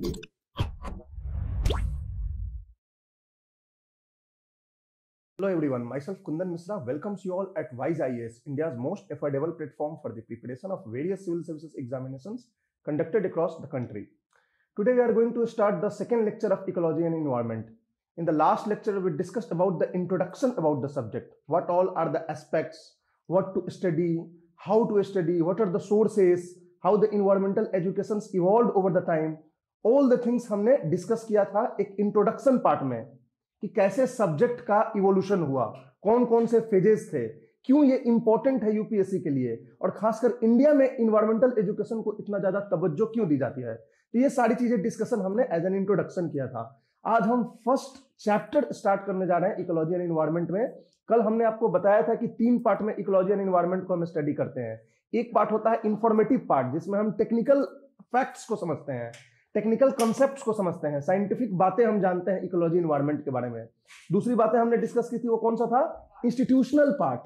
Hello everyone, myself Kundan Misra welcomes you all at Wise IAS, India's most affordable platform for the preparation of various civil services examinations conducted across the country. Today we are going to start the second lecture of ecology and environment. In the last lecture we discussed about the introduction about the subject, what all are the aspects, what to study, how to study, what are the sources, how the environmental educations evolved over the time. All the things हमने discuss किया था एक introduction part में कि कैसे subject का evolution हुआ, कौन कौन से फेजेस थे, क्यों ये इंपॉर्टेंट है यूपीएससी के लिए और खासकर इंडिया में इन्वायरमेंटल एजुकेशन को इतना ज्यादा तवज्जो क्यों दी जाती है। तो ये सारी चीजें डिस्कशन हमने एज एन इंट्रोडक्शन किया था। आज हम फर्स्ट चैप्टर स्टार्ट करने जा रहे हैं इकोलॉजी एंड इन्वायरमेंट में। कल हमने आपको बताया था कि 3 पार्ट में इकोलॉजी एंड इन्वायरमेंट को हम स्टडी करते हैं। एक पार्ट होता है इंफॉर्मेटिव पार्ट, जिसमें हम टेक्निकल फैक्ट्स को समझते हैं, टेक्निकल कॉन्सेप्ट्स को समझते हैं, साइंटिफिक बातें हम जानते हैं इकोलॉजी इन्वायरमेंट के बारे में। दूसरी बातें हमने डिस्कस की थी, वो कौन सा था? इंस्टीट्यूशनल पार्ट,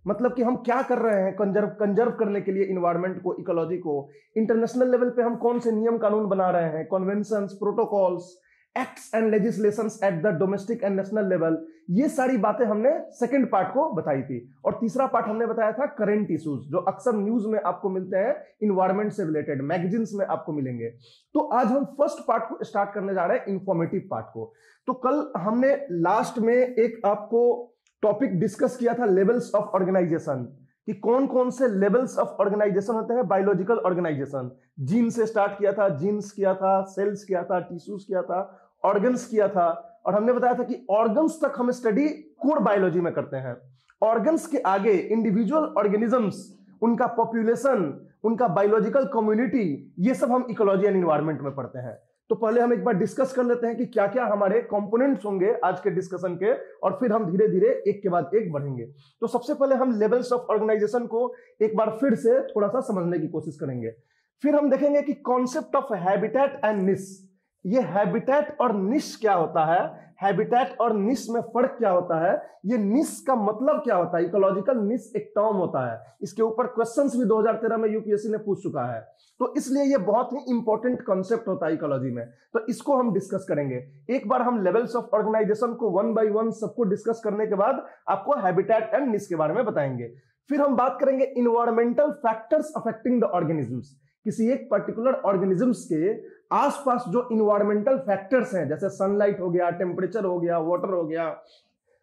मतलब कि हम क्या कर रहे हैं कंजर्व करने के लिए इन्वायरमेंट को, इकोलॉजी को। इंटरनेशनल लेवल पे हम कौन से नियम कानून बना रहे हैं, conventions, protocols, acts and legislations at the domestic and national level. ये सारी बातें हमने सेकंड पार्ट को बताई थी। और तीसरा पार्ट हमने बताया था करंट इश्यूज, जो अक्सर न्यूज में आपको मिलते हैं, इन्वायरमेंट से रिलेटेड मैगजीन्स में आपको मिलेंगे। तो आज हम फर्स्ट पार्ट को स्टार्ट करने जा रहे हैं, इंफॉर्मेटिव पार्ट को। तो कल हमने लास्ट में एक आपको टॉपिक डिस्कस किया था, लेवल्स ऑफ ऑर्गेनाइजेशन, कि कौन कौन से लेवल्स ऑफ ऑर्गेनाइजेशन होते हैं। बायोलॉजिकल ऑर्गेनाइजेशन, जीन से स्टार्ट किया था, जीन्स किया था, सेल्स किया था, टिश्यूज किया था, ऑर्गन्स किया था। और हमने बताया था कि ऑर्गन्स तक हम स्टडी कोर बायोलॉजी में करते हैं। ऑर्गन्स के आगे इंडिविजुअल ऑर्गेनिजम्स, उनका पॉपुलेशन, उनका बायोलॉजिकल कम्युनिटी, ये सब हम इकोलॉजी एंड एनवायरनमेंट में पढ़ते हैं। तो पहले हम एक बार डिस्कस कर लेते हैं कि क्या क्या हमारे कंपोनेंट्स होंगे आज के डिस्कशन के, और फिर हम धीरे धीरे एक के बाद एक बढ़ेंगे। तो सबसे पहले हम लेवल्स ऑफ ऑर्गेनाइजेशन को एक बार फिर से थोड़ा सा समझने की कोशिश करेंगे। फिर हम देखेंगे कि कॉन्सेप्ट ऑफ हैबिटेट एंड निश, ये हैबिटेट और निश क्या होता है, हैबिटेट और निश में फर्क क्या होता है, ये निश का मतलब क्या होता है। इकोलॉजिकल निश एक टर्म होता है, इसके ऊपर क्वेश्चंस भी 2013 में यूपीएससी ने पूछ चुका है। तो इसलिए ये बहुत ही इंपॉर्टेंट कॉन्सेप्ट होता है इकोलॉजी में। तो इसको हम डिस्कस करेंगे। एक बार हम लेवल्स ऑफ ऑर्गेनाइजेशन को 1 बाय 1 सबको डिस्कस करने के बाद आपको हैबिटेट एंड निश के बारे में बताएंगे। फिर हम बात करेंगे environmental factors affecting the organisms, किसी एक पर्टिकुलर ऑर्गेनिजम्स के आसपास जो इन्वायरमेंटल फैक्टर्स हैं, जैसे सनलाइट हो गया, टेम्परेचर हो गया, वाटर हो गया,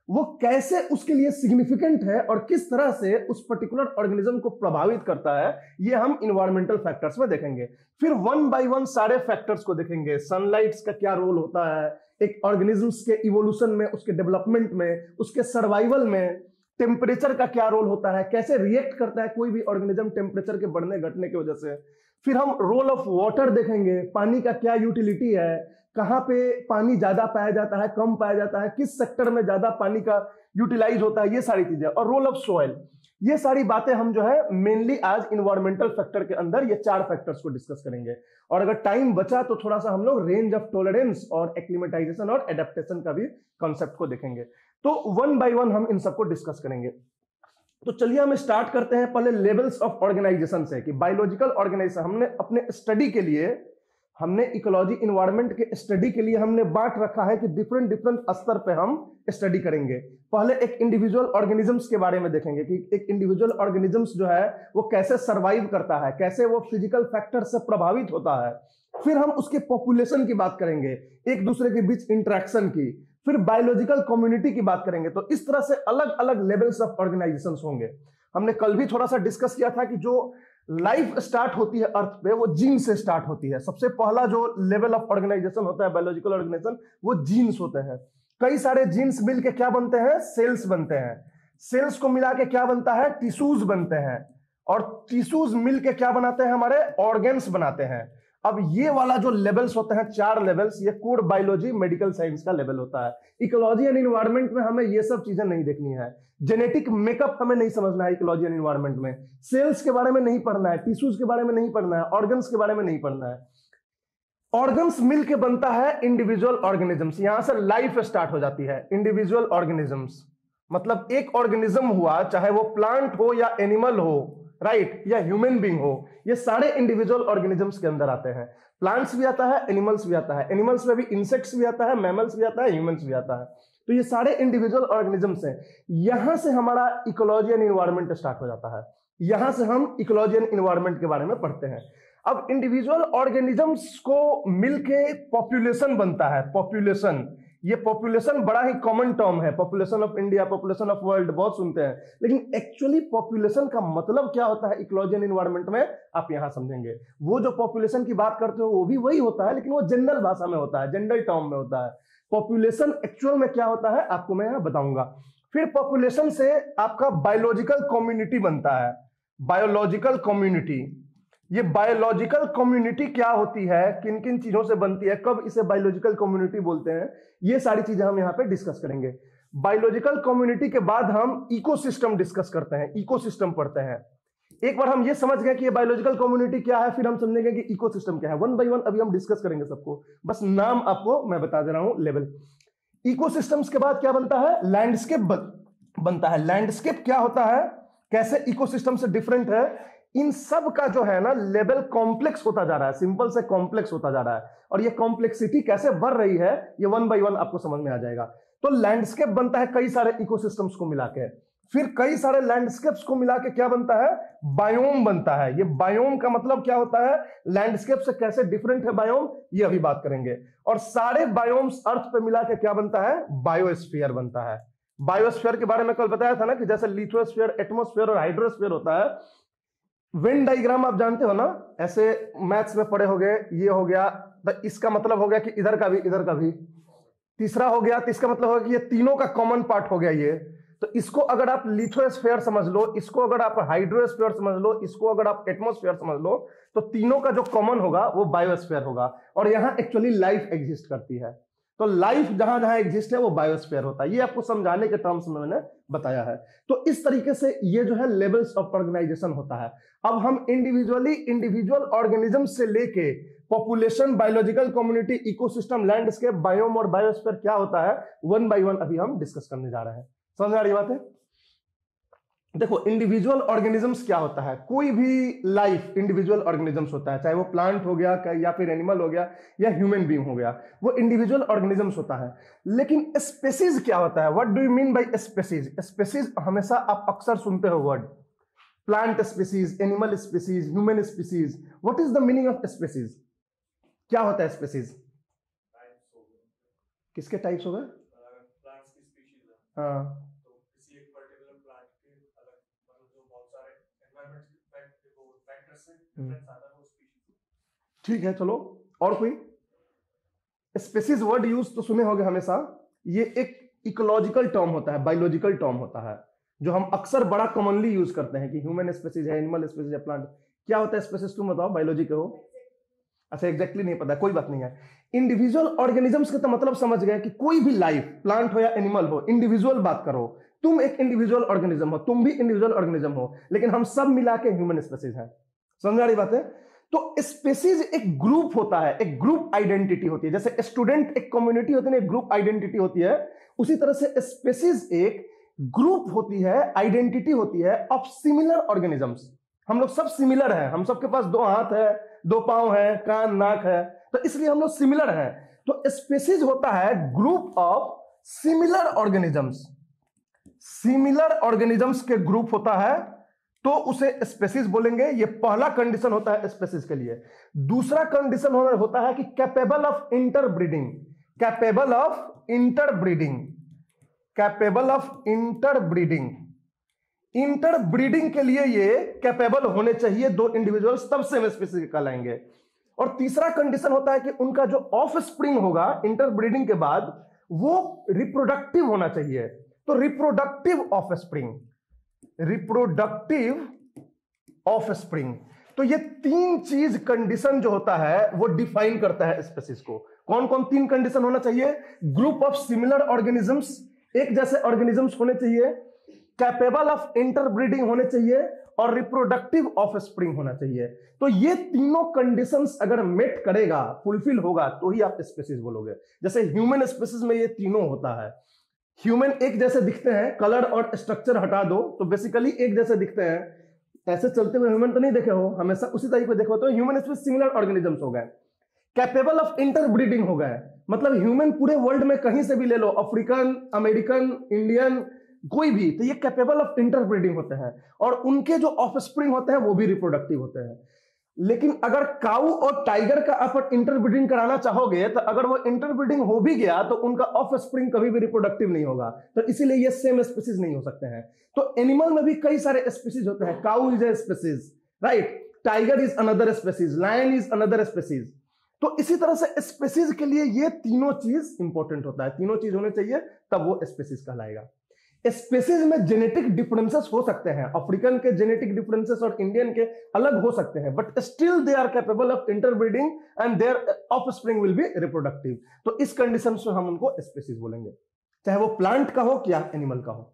वो कैसे उसके लिए सिग्निफिकेंट है और किस तरह से उस पर्टिकुलर ऑर्गेनिज्म को प्रभावित करता है, ये हम इन्वायरमेंटल फैक्टर्स में देखेंगे। फिर 1 बाय 1 सारे फैक्टर्स को देखेंगे। सनलाइट का क्या रोल होता है एक ऑर्गेनिजम्स के इवोल्यूशन में, उसके डेवलपमेंट में, उसके सर्वाइवल में। टेम्परेचर का क्या रोल होता है, कैसे रिएक्ट करता है कोई भी ऑर्गेनिज्म टेम्परेचर के बढ़ने घटने की वजह से। फिर हम रोल ऑफ वाटर देखेंगे, पानी का क्या यूटिलिटी है, कहां पे पानी ज्यादा पाया जाता है, कम पाया जाता है, किस सेक्टर में ज्यादा पानी का यूटिलाइज होता है, ये सारी चीजें। और रोल ऑफ सॉइल, ये सारी बातें हम जो है मेनली आज इन्वायरमेंटल फैक्टर के अंदर ये 4 फैक्टर्स को डिस्कस करेंगे। और अगर टाइम बचा तो थोड़ा सा हम लोग रेंज ऑफ टॉलरेंस और एक्लिमेटाइजेशन और एडेप्टेशन का भी कॉन्सेप्ट को देखेंगे। तो 1 बाय 1 हम इन सबको डिस्कस करेंगे। तो चलिए हम स्टार्ट करते हैं पहले लेवल्स ऑफ ऑर्गेनाइजेशन से, कि बायोलॉजिकल ऑर्गेनाइजेशन हमने अपने स्टडी के लिए, हमने इकोलॉजी इन्वायरमेंट के स्टडी के लिए हमने बांट रखा है कि डिफरेंट स्तर पे हम स्टडी करेंगे। पहले एक इंडिविजुअल ऑर्गेनिजम्स के बारे में देखेंगे कि एक इंडिविजुअल ऑर्गेनिजम्स जो है वो कैसे सर्वाइव करता है, कैसे वो फिजिकल फैक्टर से प्रभावित होता है। फिर हम उसके पॉपुलेशन की बात करेंगे, एक दूसरे के बीच इंटरेक्शन की। फिर बायोलॉजिकल कम्युनिटी की बात करेंगे। तो इस तरह से अलग अलग लेवल्स ऑफ ऑर्गेनाइजेशन होंगे। हमने कल भी थोड़ा सा डिस्कस किया था कि जो लाइफ स्टार्ट होती है अर्थ पे, वो जीन से स्टार्ट होती है। सबसे पहला जो लेवल ऑफ ऑर्गेनाइजेशन होता है बायोलॉजिकल ऑर्गेनाइजेशन, वो जीन्स होते हैं। कई सारे जीन्स मिलके क्या बनते हैं, सेल्स बनते हैं। सेल्स को मिला के क्या बनता है, टिश्यूज बनते हैं। और टिश्यूज मिलके क्या बनाते हैं, हमारे ऑर्गन्स बनाते हैं। अब ये वाला जो लेवल्स होते हैं, 4 लेवल्स, ये कोर बायोलॉजी मेडिकल साइंस का लेवल होता है। इकोलॉजी एंड एनवायरनमेंट में हमें ये सब चीजें नहीं देखनी है। जेनेटिक मेकअप हमें नहीं समझना है इकोलॉजी एंड एनवायरनमेंट में। सेल्स के बारे में नहीं पढ़ना है, टिश्यूज के बारे में नहीं पढ़ना है, ऑर्गन्स के बारे में नहीं पढ़ना है। ऑर्गन्स मिलके बनता है इंडिविजुअल ऑर्गेनिजम्स। यहां से लाइफ स्टार्ट हो जाती है। इंडिविजुअल ऑर्गेनिजम्स मतलब एक ऑर्गेनिज्म हुआ, चाहे वो प्लांट हो या एनिमल हो, राइट, या ह्यूमन बीइंग हो, ये सारे इंडिविजुअल ऑर्गेनिजम्स के अंदर आते हैं। प्लांट्स भी आता है, एनिमल्स भी आता है, एनिमल्स में भी इंसेक्ट्स भी आता है, मैमल्स भी आता है, ह्यूमंस भी आता है। तो ये सारे इंडिविजुअल ऑर्गेनिजम्स हैं। यहां से हमारा इकोलॉजी एंड एनवायरनमेंट स्टार्ट हो जाता है, यहां से हम इकोलॉजी एंड एनवायरनमेंट के बारे में पढ़ते हैं। अब इंडिविजुअल ऑर्गेनिजम्स को मिलके पॉपुलेशन बनता है। पॉपुलेशन, ये पॉपुलेशन बड़ा ही कॉमन टर्म है, population of India, population of world, बहुत सुनते हैं, लेकिन एक्चुअली पॉपुलेशन का मतलब क्या होता है इकोलॉजी एंड एनवायरनमेंट में आप यहां समझेंगे। वो जो पॉपुलेशन की बात करते हो वो भी वही होता है, लेकिन वो जनरल भाषा में होता है, जनरल टर्म में होता है। पॉपुलेशन एक्चुअल में क्या होता है आपको मैं यहां बताऊंगा। फिर पॉपुलेशन से आपका बायोलॉजिकल कम्युनिटी बनता है। बायोलॉजिकल कम्युनिटी, ये बायोलॉजिकल कम्युनिटी क्या होती है, किन किन चीजों से बनती है, कब इसे बायोलॉजिकल कम्युनिटी बोलते हैं, ये सारी चीजें हम यहाँ पे डिस्कस करेंगे। बायोलॉजिकल कम्युनिटी के बाद हम इकोसिस्टम डिस्कस करते हैं, इकोसिस्टम पढ़ते हैं। एक बार हम ये समझ गए कि ये बायोलॉजिकल कम्युनिटी क्या है, फिर हम समझेंगे कि इकोसिस्टम क्या है। वन बाय वन अभी हम डिस्कस करेंगे सबको, बस नाम आपको मैं बता दे रहा हूं लेवल। इकोसिस्टम्स के बाद क्या बनता है, लैंडस्केप बनता है। लैंडस्केप क्या होता है, कैसे इकोसिस्टम से डिफरेंट है, इन सब का जो है ना लेवल कॉम्प्लेक्स होता जा रहा है, सिंपल से कॉम्प्लेक्स होता जा रहा है। और ये कॉम्प्लेक्सिटी कैसे बढ़ रही है ये वन बाय वन आपको समझ में आ जाएगा। तो लैंडस्केप बनता है कई सारे इकोसिस्टम्स को मिला के, फिर कई सारे लैंडस्केप्स को मिला के क्या बनता है, बायोम बनता है। ये बायोम का मतलब क्या होता है, लैंडस्केप से कैसे डिफरेंट है बायोम, ये अभी बात करेंगे। और सारे बायोम्स अर्थ पे मिला के क्या बनता है, बायोस्फीयर बनता है। बायोस्फीयर के बारे में कल बताया था ना कि जैसे लिथोस्फीयर, एटमॉस्फेयर और हाइड्रोस्फीयर होता है। वेन डायग्राम आप जानते हो ना, ऐसे मैथ्स में पढ़े होंगे, ये हो गया तो इसका मतलब हो गया कि इधर का भी इधर का भी, तीसरा हो गया तो इसका मतलब होगा कि ये तीनों का कॉमन पार्ट हो गया ये। तो इसको अगर आप लिथोस्फीयर समझ लो, इसको अगर आप हाइड्रोस्फीयर समझ लो, इसको अगर आप एटमॉस्फेयर समझ लो, तो तीनों का जो कॉमन होगा वो बायोस्फीयर होगा। और यहां एक्चुअली लाइफ एग्जिस्ट करती है, तो लाइफ जहां जहां एग्जिस्ट है वो बायोस्फीयर होता है। ये आपको समझाने के टर्म्स में मैंने बताया है। तो इस तरीके से ये जो है लेवल्स ऑफ ऑर्गेनाइजेशन होता है। अब हम इंडिविजुअल ऑर्गेनिज्म से लेके population, biological community, ecosystem, landscape, biome और बायोस्फीयर क्या होता है वन बाय वन अभी हम डिस्कस करने जा रहे हैं। समझ आ रही बात है? देखो इंडिविजुअल ऑर्गेनिजम्स क्या होता है, कोई भी लाइफ इंडिविजुअल ऑर्गेनिजम्स होता है, चाहे वो प्लांट हो गया या फिर एनिमल हो गया या ह्यूमन बीइंग हो गया, वो इंडिविजुअल ऑर्गेनिजम्स होता है। लेकिन स्पेसीज क्या होता है, what do you mean by species? Species हमेशा आप अक्सर सुनते हो word, plant species, animal species, human species. What is the meaning of species? क्या होता है स्पेसीज? किसके टाइप्स हो गए? प्लांट्स की स्पीशीज है। हाँ, तो किसी एक पर्टिकुलर प्लांट के अलग मतलब जो बहुत सारे एनवायरमेंट वो फैक्टर्स से डिफरेंस आता है वो स्पीशीज। ठीक है, चलो और कोई स्पेसीज वर्ड यूज तो सुने होंगे हमेशा। ये एक इकोलॉजिकल टर्म होता है, बायोलॉजिकल टर्म होता है, जो हम अक्सर बड़ा कॉमनली यूज करते हैं कि ह्यूमन स्पेसीज है, एनिमल स्पेसीज है, प्लांट। क्या होता है स्पेसीज, तुम बताओ, बायोलॉजी के हो? अच्छा, एग्जैक्टली नहीं पता, कोई बात नहीं है। इंडिविजुअल ऑर्गेनिजम्स का तो मतलब समझ गए कि कोई भी लाइफ, प्लांट हो या एनिमल हो, इंडिविजुअल बात करो, तुम एक इंडिविजुअल ऑर्गेनिज्म हो, तुम भी इंडिविजुअल ऑर्गेनिज्म हो, लेकिन हम सब मिला के ह्यूमन स्पेसीज है। समझ आ रही बात है? तो स्पेसीज एक ग्रुप होता है, एक ग्रुप आइडेंटिटी होती है। जैसे स्टूडेंट एक कम्युनिटी होती है, एक ग्रुप आइडेंटिटी होती है, उसी तरह से स्पेसीज एक ग्रुप होती है, आइडेंटिटी होती है ऑफ सिमिलर ऑर्गेनिजम्स। हम लोग सब सिमिलर हैं, हम सबके पास दो हाथ है, दो पांव है, कान, नाक है, तो इसलिए हम लोग सिमिलर हैं। तो स्पेसीज होता है group of similar organisms. Similar organisms के ग्रुप होता है तो उसे स्पेसीज बोलेंगे। ये पहला कंडीशन होता है स्पेसीज के लिए। दूसरा कंडीशन होता है कि capable of interbreeding. Capable of interbreeding, capable of interbreeding. Interbreeding के लिए ये कैपेबल होने चाहिए दो इंडिविजुअल्स, तब से हम स्पेसीज कहलाएंगे। और तीसरा कंडीशन होता है कि उनका जो ऑफ स्प्रिंग होगा इंटरब्रीडिंग के बाद वो रिप्रोडक्टिव होना चाहिए। तो reproductive of spring, reproductive of spring. तो ये तीन चीज कंडीशन जो होता है वो डिफाइन करता है स्पेसीज को। कौन कौन तीन कंडीशन होना चाहिए? ग्रुप ऑफ सिमिलर ऑर्गेनिजम्स, एक जैसे ऑर्गेनिजम्स होने चाहिए, कैपेबल ऑफ इंटरब्रीडिंग होने चाहिए, और रिप्रोडक्टिव ऑफ स्प्रिंग होना चाहिए। तो ये तीनों कंडीशंस अगर मेट करेगा, फुलफिल होगा, तो ही आप स्पेसीज बोलोगे। जैसे ह्यूमन स्पेसीज में ये तीनों होता है। ह्यूमन एक जैसे दिखते हैं, कलर और स्ट्रक्चर हटा दो तो बेसिकली एक जैसे दिखते हैं, ऐसे चलते हुए ह्यूमन तो नहीं देखे हो, हमेशा उसी तरीके से देखो तो ह्यूमन स्पीसीज सिमिलर ऑर्गेनिजम्स हो गए, कैपेबल ऑफ इंटरब्रीडिंग हो गए, मतलब ह्यूमन पूरे वर्ल्ड में कहीं से भी ले लो, अफ्रीकन, अमेरिकन, इंडियन, कोई भी, तो ये कैपेबल ऑफ इंटरब्रीडिंग होते हैं और उनके जो ऑफस्प्रिंग होते हैं वो भी रिप्रोडक्टिव होते हैं। लेकिन अगर काऊ और टाइगर का आप इंटरब्रीडिंग कराना चाहोगे तो अगर वो इंटरब्रीडिंग हो भी गया तो उनका ऑफस्प्रिंग कभी भी रिप्रोडक्टिव नहीं होगा, तो इसीलिए ये सेम स्पीसीज नहीं हो सकते हैं। तो एनिमल में भी कई सारे स्पीसीज होते हैं, cow is a species, right, tiger is another species, lion is another species. तो इसी तरह से स्पीसीज के लिए ये तीनों चीज इंपॉर्टेंट होता है, तीनों चीज होने चाहिए तब वो स्पीसीज कहलाएगा। स्पीसीज में जेनेटिक डिफरेंसेस हो सकते हैं, अफ्रीकन के जेनेटिक डिफरेंसेस और इंडियन के अलग हो सकते हैं, but still they are capable of interbreeding and their offspring will be reproductive. तो इस कंडीशन में हम उनको स्पीसीज बोलेंगे, चाहे वो प्लांट का हो या एनिमल का हो।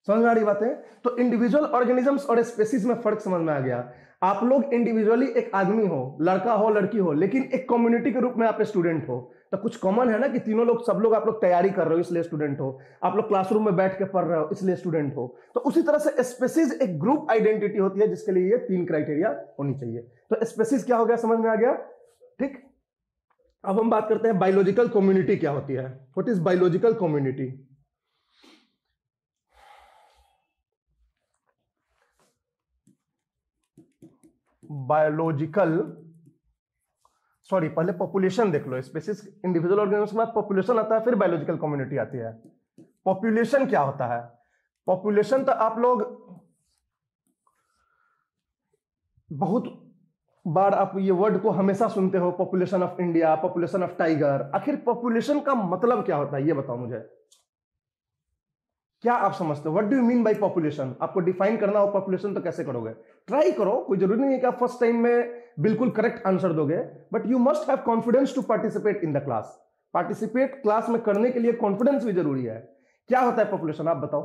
समझ में आ रही बात है? तो इंडिविजुअल ऑर्गेनिजम्स और स्पीसीज में फर्क समझ में आ गया। आप लोग इंडिविजुअली एक आदमी हो, लड़का हो लड़की हो, लेकिन एक कम्युनिटी के रूप में आप स्टूडेंट हो, तो कुछ कॉमन है ना कि तीनों लोग, सब लोग आप लोग तैयारी कर रहे हो इसलिए स्टूडेंट हो, आप लोग क्लासरूम में बैठ के पढ़ रहे हो इसलिए स्टूडेंट हो। तो उसी तरह से स्पीसीज एक ग्रुप आइडेंटिटी होती है जिसके लिए ये तीन क्राइटेरिया होनी चाहिए। तो स्पीसीज क्या हो गया, समझ में आ गया? ठीक, अब हम बात करते हैं बायोलॉजिकल कम्युनिटी क्या होती है। What is biological community? Biological, sorry पहले पॉपुलेशन देख लो, स्पीसीज इंडिविजुअल ऑर्गेनिज्म के बाद पॉपुलेशन आता है, फिर बायोलॉजिकल कम्युनिटी आती है। पॉपुलेशन क्या होता है? पॉपुलेशन तो आप लोग बहुत बार आप ये वर्ड को हमेशा सुनते हो, population of India, population of tiger. आखिर पॉपुलेशन का मतलब क्या होता है ये बताओ मुझे, क्या आप समझते हो? What do you mean by population? आपको डिफाइन करना हो पॉपुलेशन तो कैसे करोगे? ट्राई करो, कोई जरूरी नहीं है कि आप फर्स्ट टाइम में बिल्कुल करेक्ट आंसर दोगे, but you must have confidence to participate in the class. Participate class में करने के लिए कॉन्फिडेंस भी जरूरी है। क्या होता है पॉपुलेशन, आप बताओ।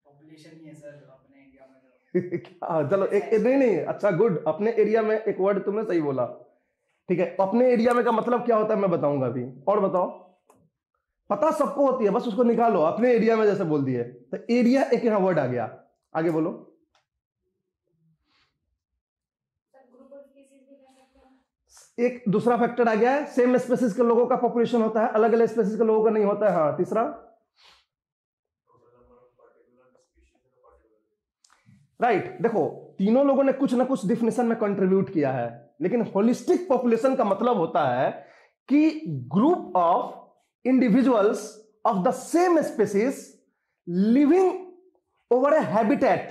पॉपुलेशन ही है सर अपने इंडिया में। चलो एक नहीं, अच्छा गुड, अपने एरिया में एक वर्ड तुमने सही बोला, ठीक है। अपने एरिया में का मतलब क्या होता है मैं बताऊंगा अभी, और बताओ। पता सबको होती है, बस उसको निकालो। अपने एरिया में जैसे बोल दिए तो एरिया एक यहाँ वर्ड आ गया, आगे बोलो। एक दूसरा फैक्टर आ गया है, सेम स्पेसिस के लोगों का पॉपुलेशन होता है, अलग अलग स्पेसिस के लोगों का नहीं होता है। हाँ, तीसरा राइट। देखो तीनों लोगों ने कुछ ना कुछ डिफिनेशन में कंट्रीब्यूट किया है, लेकिन होलिस्टिक पॉपुलेशन का मतलब होता है कि group of individuals of the same species living over A habitat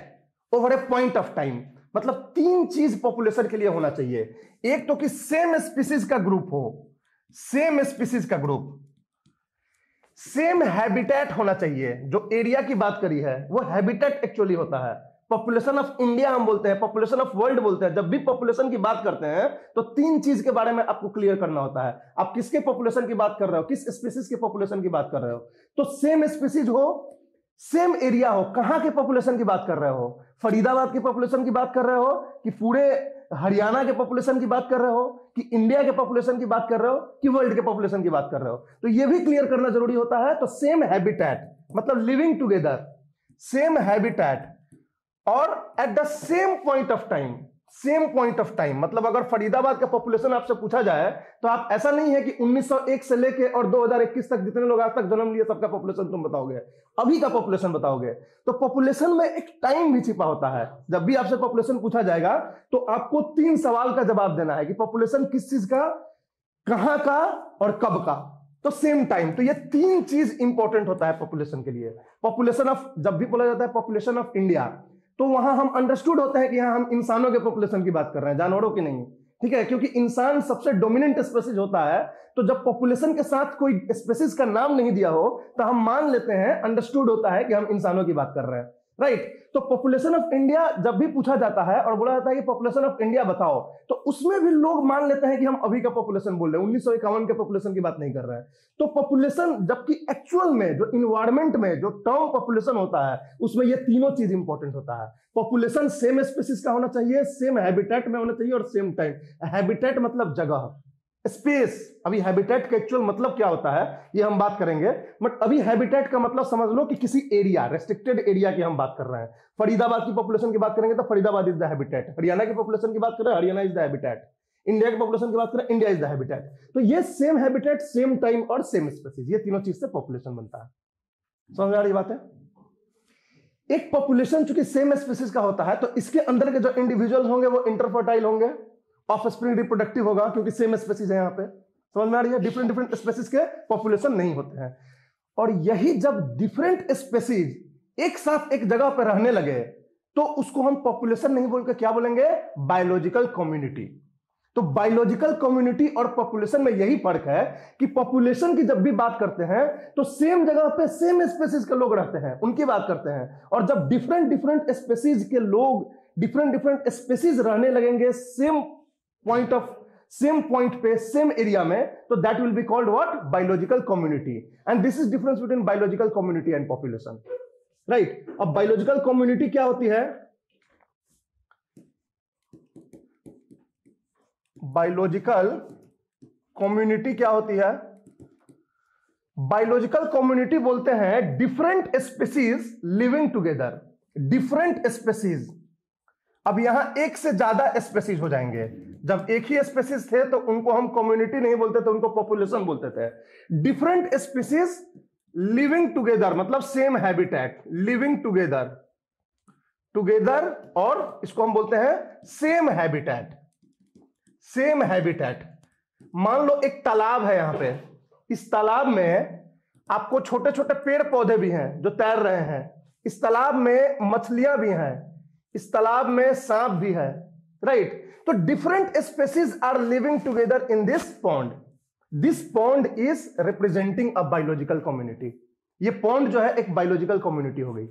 over A point of time. मतलब तीन चीज पॉपुलेशन के लिए होना चाहिए। एक तो कि सेम स्पीसीज का ग्रुप हो, सेम स्पीसीज का ग्रुप, सेम हैबिटेट होना चाहिए। जो एरिया की बात करी है वो हैबिटेट एक्चुअली होता है। पॉपुलेशन ऑफ इंडिया हम बोलते हैं, पॉपुलेशन ऑफ वर्ल्ड बोलते हैं। जब भी पॉपुलेशन की बात करते हैं तो तीन चीज के बारे में आपको क्लियर करना होता है। आप किसके पॉपुलेशन की बात कर रहे हो, किस स्पीसीज के पॉपुलेशन की बात कर रहे हो। तो सेम स्पीसीज हो, सेम एरिया हो, कहां के पॉपुलेशन की बात कर रहे हो, फरीदाबाद के पॉपुलेशन की बात कर रहे हो कि पूरे हरियाणा के पॉपुलेशन की बात कर रहे हो कि इंडिया के पॉपुलेशन की बात कर रहे हो कि वर्ल्ड के पॉपुलेशन की बात कर रहे हो। तो यह भी क्लियर करना जरूरी होता है। तो सेम हैबिटेट मतलब लिविंग टुगेदर, सेम हैबिटेट और at the same point of time. Same point of time मतलब अगर फरीदाबाद का पॉपुलेशन आपसे पूछा जाए तो आप ऐसा नहीं है कि 1901 से लेके और 2021 तक जितने लोग आज तक जन्म लिए सबका पॉपुलेशन तुम बताओगे, अभी का पॉपुलेशन बताओगे। तो पॉपुलेशन में एक टाइम भी छिपा होता है। जब भी आपसे पॉपुलेशन पूछा जाएगा तो आपको तीन सवाल का जवाब देना है कि पॉपुलेशन किस चीज का, कहां का और कब का। तो सेम टाइम। तो ये तीन चीज इंपॉर्टेंट होता है पॉपुलेशन के लिए। पॉपुलेशन ऑफ, जब भी बोला जाता है पॉपुलेशन ऑफ इंडिया, तो वहां हम अंडरस्टूड होते हैं कि यहां हम इंसानों के पॉपुलेशन की बात कर रहे हैं, जानवरों की नहीं, ठीक है। क्योंकि इंसान सबसे डोमिनेंट स्पीसीज होता है। तो जब पॉपुलेशन के साथ कोई स्पीसीज का नाम नहीं दिया हो तो हम मान लेते हैं, अंडरस्टूड होता है कि हम इंसानों की बात कर रहे हैं, राइट। तो पॉपुलेशन ऑफ इंडिया जब भी पूछा जाता है और बोला जाता है कि पॉपुलेशन ऑफ इंडिया बताओ, तो उसमें भी लोग मान लेते हैं कि हम अभी का पॉपुलेशन बोल रहे हैं, 1951 के पॉपुलेशन की बात नहीं कर रहे हैं। तो पॉपुलेशन, जबकि एक्चुअल में जो इन्वायरमेंट में जो टर्म पॉपुलेशन होता है उसमें ये तीनों चीज इंपॉर्टेंट होता है। पॉपुलेशन सेम स्पीसीज का होना चाहिए, सेम हैबिटेट में होना चाहिए और सेम टाइम। हैबिटेट मतलब जगह, स्पेस। अभी हैबिटेट का एक्चुअल मतलब क्या होता है ये हम बात करेंगे, बट अभी हैबिटेट का मतलब समझ लो कि किसी एरिया, रेस्ट्रिक्टेड एरिया की हम बात कर रहे हैं। फरीदाबाद की पॉपुलेशन की बात करेंगे तो Faridabad is the habitat, Haryana की पॉपुलेशन की बात करें Haryana is the habitat, India की पॉपुलेशन की बात करें इंडिया इज द हैबिटेट। तो ये सेम हैबिटेट, सेम टाइम और सेम स्पेसीज, ये तीनों चीज से पॉपुलेशन बनता है। समझ में आ रही बात है? एक पॉपुलेशन चूंकि सेम स्पेसीज का होता है तो इसके अंदर के जो इंडिविजुअल होंगे वो इंटरफर्टाइल होंगे, ऑफस्प्रिंग रिप्रोडक्टिव होगा क्योंकि सेम स्पेसीज है यहाँ पे। समझ में आ रही है? डिफरेंट डिफरेंट स्पेसीज के पॉपुलेशन नहीं होते हैं। और यही जब डिफरेंट स्पेसीज एक साथ एक जगह पर रहने लगे तो उसको हम पॉपुलेशन नहीं बोलकर क्या बोलेंगे? Biological community. तो बायोलॉजिकल कम्युनिटी और पॉपुलेशन में यही फर्क है कि पॉपुलेशन की जब भी बात करते हैं तो सेम जगह पे सेम स्पेसीज के लोग रहते हैं, उनकी बात करते हैं। और जब डिफरेंट डिफरेंट स्पेसीज के लोग डिफरेंट डिफरेंट स्पेसीज रहने लगेंगे सेम पॉइंट पे, सेम एरिया में, तो that will be called what? Biological community. And this is difference between biological community and population, right? अब बायोलॉजिकल कम्युनिटी क्या होती है? बायोलॉजिकल कम्युनिटी क्या होती है? बायोलॉजिकल कम्युनिटी बोलते हैं different species living together, different species. अब यहां एक से ज्यादा स्पीसीज हो जाएंगे। जब एक ही स्पीसीज थे तो उनको हम कम्युनिटी नहीं बोलते थे, उनको पॉपुलेशन बोलते थे। डिफरेंट स्पीसीज लिविंग टुगेदर मतलब सेम हैबिटेट, लिविंग टुगेदर, और इसको हम बोलते हैं सेम हैबिटेट, सेम हैबिटेट। मान लो एक तालाब है यहां पे, इस तालाब में आपको छोटे छोटे पेड़ पौधे भी हैं जो तैर रहे हैं, इस तालाब में मछलियां भी हैं, इस तालाब में सांप भी है, राइट? तो different species are living together in this pond. This pond is representing a biological community. ये पॉन्ड जो है एक बायोलॉजिकल कम्युनिटी हो गई।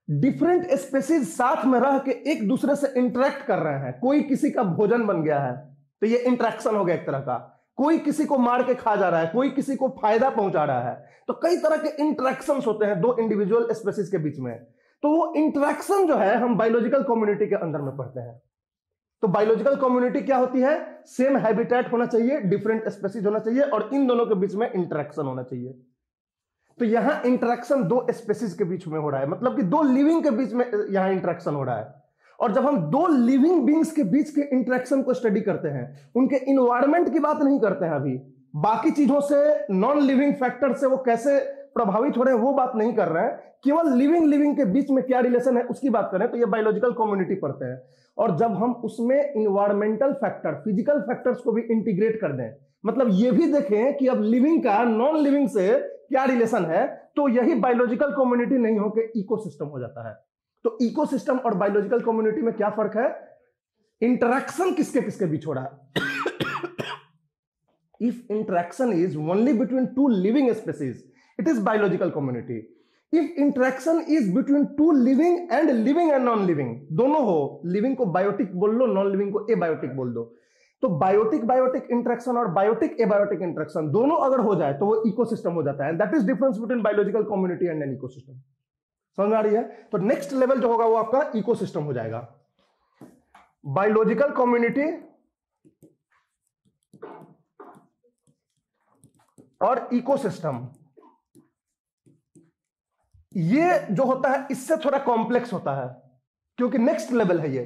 डिफरेंट स्पीसीज साथ में रह के एक दूसरे से इंटरेक्ट कर रहे हैं। कोई किसी का भोजन बन गया है तो ये इंटरेक्शन हो गया एक तरह का। कोई किसी को मार के खा जा रहा है, कोई किसी को फायदा पहुंचा रहा है। तो कई तरह के इंटरेक्शंस होते हैं दो इंडिविजुअल स्पीसीज के बीच में। तो वो इंटरेक्शन जो है हम बायोलॉजिकल कम्युनिटी के अंदर में पढ़ते हैं। तो बायोलॉजिकल कम्युनिटी क्या होती है? सेम हैबिटेट होना चाहिए, डिफरेंट स्पीसीज होना चाहिए और इन दोनों के बीच में इंटरेक्शन होना चाहिए। तो यहां इंटरेक्शन दो स्पीसीज के बीच में हो रहा है, मतलब कि दो लिविंग के बीच में यहां इंटरेक्शन हो रहा है। और जब हम दो लिविंग बींग्स के बीच के इंटरेक्शन को स्टडी करते हैं, उनके इन्वायरमेंट की बात नहीं करते हैं, अभी बाकी चीजों से, नॉन लिविंग फैक्टर से वो कैसे प्रभावित हो रहे हैं वो बात नहीं कर रहे हैं, केवल लिविंग के बीच में क्या रिलेशन है उसकी बात करें तो ये बायोलॉजिकल कम्युनिटी पढ़ते हैं। और जब हम उसमें इन्वायरमेंटल फैक्टर, फिजिकल फैक्टर्स को भी इंटीग्रेट कर दें, मतलब ये भी देखें कि अब लिविंग का नॉन लिविंग से क्या रिलेशन है, तो यही बायोलॉजिकल कम्युनिटी नहीं होकर इकोसिस्टम हो जाता है। तो इकोसिस्टम और बायोलॉजिकल कम्युनिटी में क्या फर्क है? इंटरेक्शन किसके किसके बीच हो रहा है। If interaction is only between two living species, it is biological community. If interaction is between two living and non living, दोनों हो, लिविंग को बायोटिक बोल लो, नॉन लिविंग को एबायोटिक बोल दो, तो बायोटिक इंटरेक्शन और बायोटिक एबायोटिक इंटरेक्शन दोनों अगर हो जाए तो वो इकोसिस्टम हो जाता है। That is difference between biological community and an ecosystem. समझ में आ रही है? तो नेक्स्ट लेवल जो होगा वो आपका इकोसिस्टम हो जाएगा। बायोलॉजिकल कम्युनिटी और इकोसिस्टम, ये जो होता है इससे थोड़ा कॉम्प्लेक्स होता है क्योंकि नेक्स्ट लेवल है ये।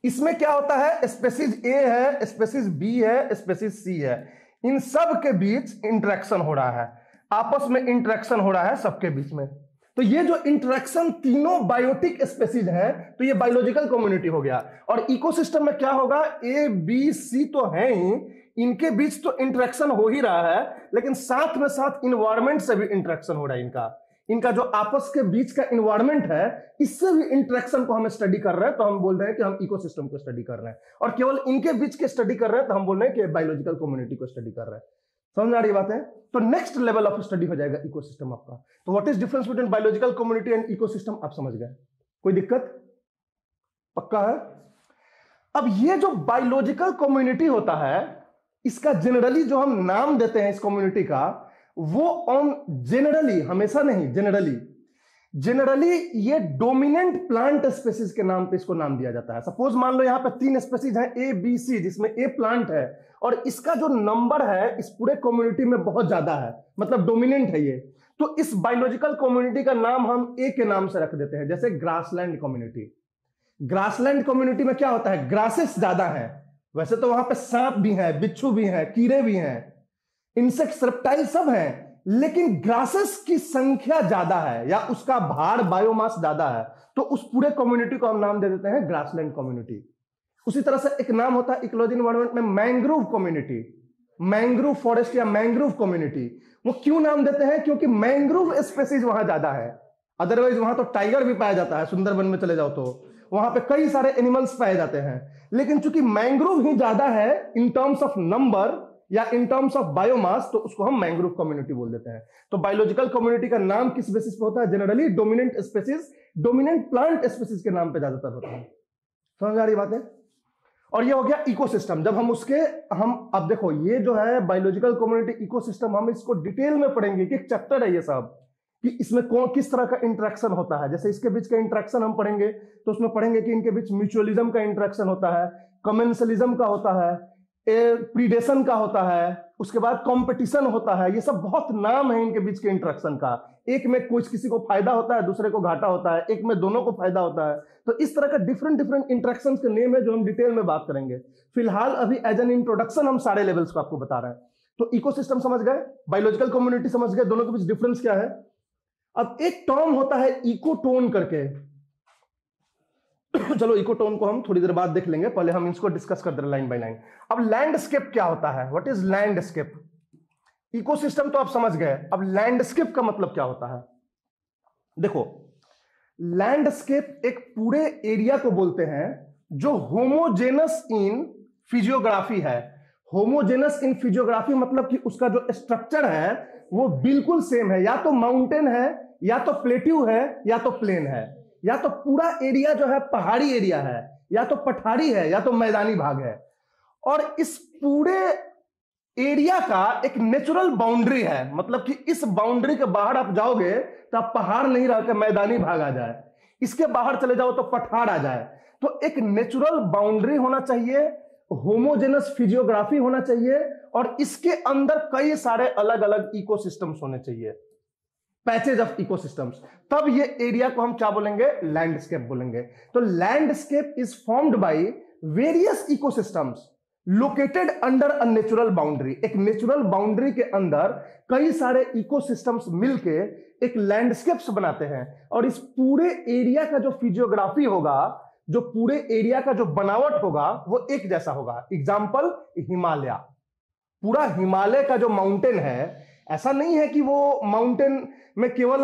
इसमें क्या होता है? स्पीसीज ए है, स्पीसीज बी है, स्पीसीज सी है, इन सब के बीच इंटरेक्शन हो रहा है, आपस में इंटरेक्शन हो रहा है सबके बीच में। तो ये जो इंटरेक्शन तीनों बायोटिक स्पीसीज है तो ये बायोलॉजिकल कम्युनिटी हो गया। और इकोसिस्टम में क्या होगा? ए बी सी तो है ही, इनके बीच तो इंटरेक्शन हो ही रहा है, लेकिन साथ में साथ इन्वायरमेंट से भी इंटरेक्शन हो रहा है। इनका जो आपस के बीच का इन्वायरमेंट है इससे भी इंटरेक्शन को हम स्टडी कर रहे हैं, तो हम बोल रहे हैं कि हम इकोसिस्टम को स्टडी कर रहे हैं। और केवल इनके बीच के स्टडी कर रहे हैं तो हम बोल रहे हैं कि बायोलॉजिकल कम्युनिटी को स्टडी कर रहे हैं। समझ में आ रही बात है? तो नेक्स्ट लेवल ऑफ स्टडी हो जाएगा इकोसिस्टम आपका। तो what is difference between biological community and ecosystem, आप समझ गए? कोई दिक्कत? पक्का है? अब ये जो बायोलॉजिकल कम्युनिटी होता है, इसका जनरली जो हम नाम देते हैं इस कम्युनिटी का, वो ऑन जनरली, हमेशा नहीं, जनरली जनरली ये डोमिनेंट प्लांट स्पेसीज के नाम पे इसको नाम दिया जाता है। सपोज मान लो यहां पे 3 स्पेसीज हैं ए बी सी, जिसमें ए प्लांट है और इसका जो नंबर है इस पूरे कम्युनिटी में बहुत ज्यादा है, मतलब डोमिनेंट है ये, तो इस बायोलॉजिकल कम्युनिटी का नाम हम ए के नाम से रख देते हैं। जैसे ग्रासलैंड कम्युनिटी, ग्रासलैंड कम्युनिटी में क्या होता है, ग्रासेस ज्यादा है। वैसे तो वहां पे सांप भी हैं, बिच्छू भी हैं, कीड़े भी हैं, इंसेक्ट्स, रेप्टाइल सब हैं, लेकिन ग्रासेस की संख्या ज्यादा है या उसका भार बायोमास ज्यादा है, तो उस पूरे कम्युनिटी को हम नाम दे देते हैं ग्रासलैंड कम्युनिटी। उसी तरह से एक नाम होता है इकोलॉजी एनवायरनमेंट में मैंग्रोव कम्युनिटी, मैंग्रोव फॉरेस्ट या मैंग्रोव कम्युनिटी। वो क्यों नाम देते हैं, क्योंकि मैंग्रोव स्पेसीज वहां ज्यादा है। अदरवाइज वहां तो टाइगर भी पाया जाता है, सुंदरबन में चले जाओ तो वहां पे कई सारे एनिमल्स पाए जाते हैं, लेकिन चूंकि मैंग्रोव ही ज्यादा है इन टर्म्स ऑफ नंबर या इन टर्म्स ऑफ बायोमास, तो उसको हम मैंग्रोव कम्युनिटी बोल देते हैं। तो बायोलॉजिकल कम्युनिटी का नाम किस बेसिस पे होता है, generally dominant species, dominant plant species के नाम पे ज्यादातर होता है। समझ आ रही बात है। और ये हो गया इकोसिस्टम। जब हम उसके अब देखो ये जो है बायोलॉजिकल कम्युनिटी इकोसिस्टम, हम इसको डिटेल में पढ़ेंगे कि एक चैप्टर है ये सब, कि इसमें कौन किस तरह का इंटरेक्शन होता है। जैसे इसके बीच का इंटरेक्शन हम पढ़ेंगे तो उसमें पढ़ेंगे कि इनके बीच म्यूचुअलिज्म का इंटरेक्शन होता है, कमेंसलिज्म का होता है, प्रीडेशन का होता है, उसके बाद कंपटीशन होता है। ये सब बहुत नाम है इनके बीच के इंटरेक्शन का। एक में कुछ किसी को फायदा होता है, दूसरे को घाटा होता है, एक में दोनों को फायदा होता है। तो इस तरह का डिफरेंट डिफरेंट इंटरेक्शंस के नेम है जो हम डिटेल में बात करेंगे। फिलहाल अभी एज एन इंट्रोडक्शन हम सारे लेवल्स को आपको बता रहे हैं। तो इकोसिस्टम समझ गए, बायोलॉजिकल कम्युनिटी समझ गए, दोनों के बीच डिफरेंस क्या है। अब एक टर्म होता है इकोटोन करके। चलो इकोटोन को हम थोड़ी देर बाद देख लेंगे, पहले हम इसको डिस्कस कर दे रहे लाइन बाय लाइन। अब लैंडस्केप क्या होता है, व्हाट इज लैंडस्केप। इकोसिस्टम तो आप समझ गए, अब लैंडस्केप का मतलब क्या होता है। देखो लैंडस्केप एक पूरे एरिया को बोलते हैं जो होमोजेनस इन फिजियोग्राफी है। होमोजेनस इन फिजियोग्राफी मतलब कि उसका जो स्ट्रक्चर है वो बिल्कुल सेम है, या तो माउंटेन है, या तो प्लेट्यू है, या तो प्लेन है, या तो पूरा एरिया जो है पहाड़ी एरिया है, या तो पठारी है, या तो मैदानी भाग है। और इस पूरे एरिया का एक नेचुरल बाउंड्री है, मतलब कि इस बाउंड्री के बाहर आप जाओगे तो आप पहाड़ नहीं रह के मैदानी भाग आ जाए, इसके बाहर चले जाओ तो पठार आ जाए। तो एक नेचुरल बाउंड्री होना चाहिए, होमोजेनस फिजियोग्राफी होना चाहिए, और इसके अंदर कई सारे अलग अलग इकोसिस्टम्स होने चाहिए, पैचेज ऑफ इकोसिस्टम्स। तब ये एरिया को हम क्या बोलेंगे, लैंडस्केप बोलेंगे। तो landscape is formed by various ecosystems located under a natural boundary. एक नेचुरल बाउंड्री के अंदर कई सारे इकोसिस्टम्स मिलके एक लैंडस्केप्स बनाते हैं, और इस पूरे एरिया का जो फिजियोग्राफी होगा, जो पूरे एरिया का जो बनावट होगा वो एक जैसा होगा। एग्जाम्पल हिमालय, पूरा हिमालय का जो माउंटेन है, ऐसा नहीं है कि वो माउंटेन में केवल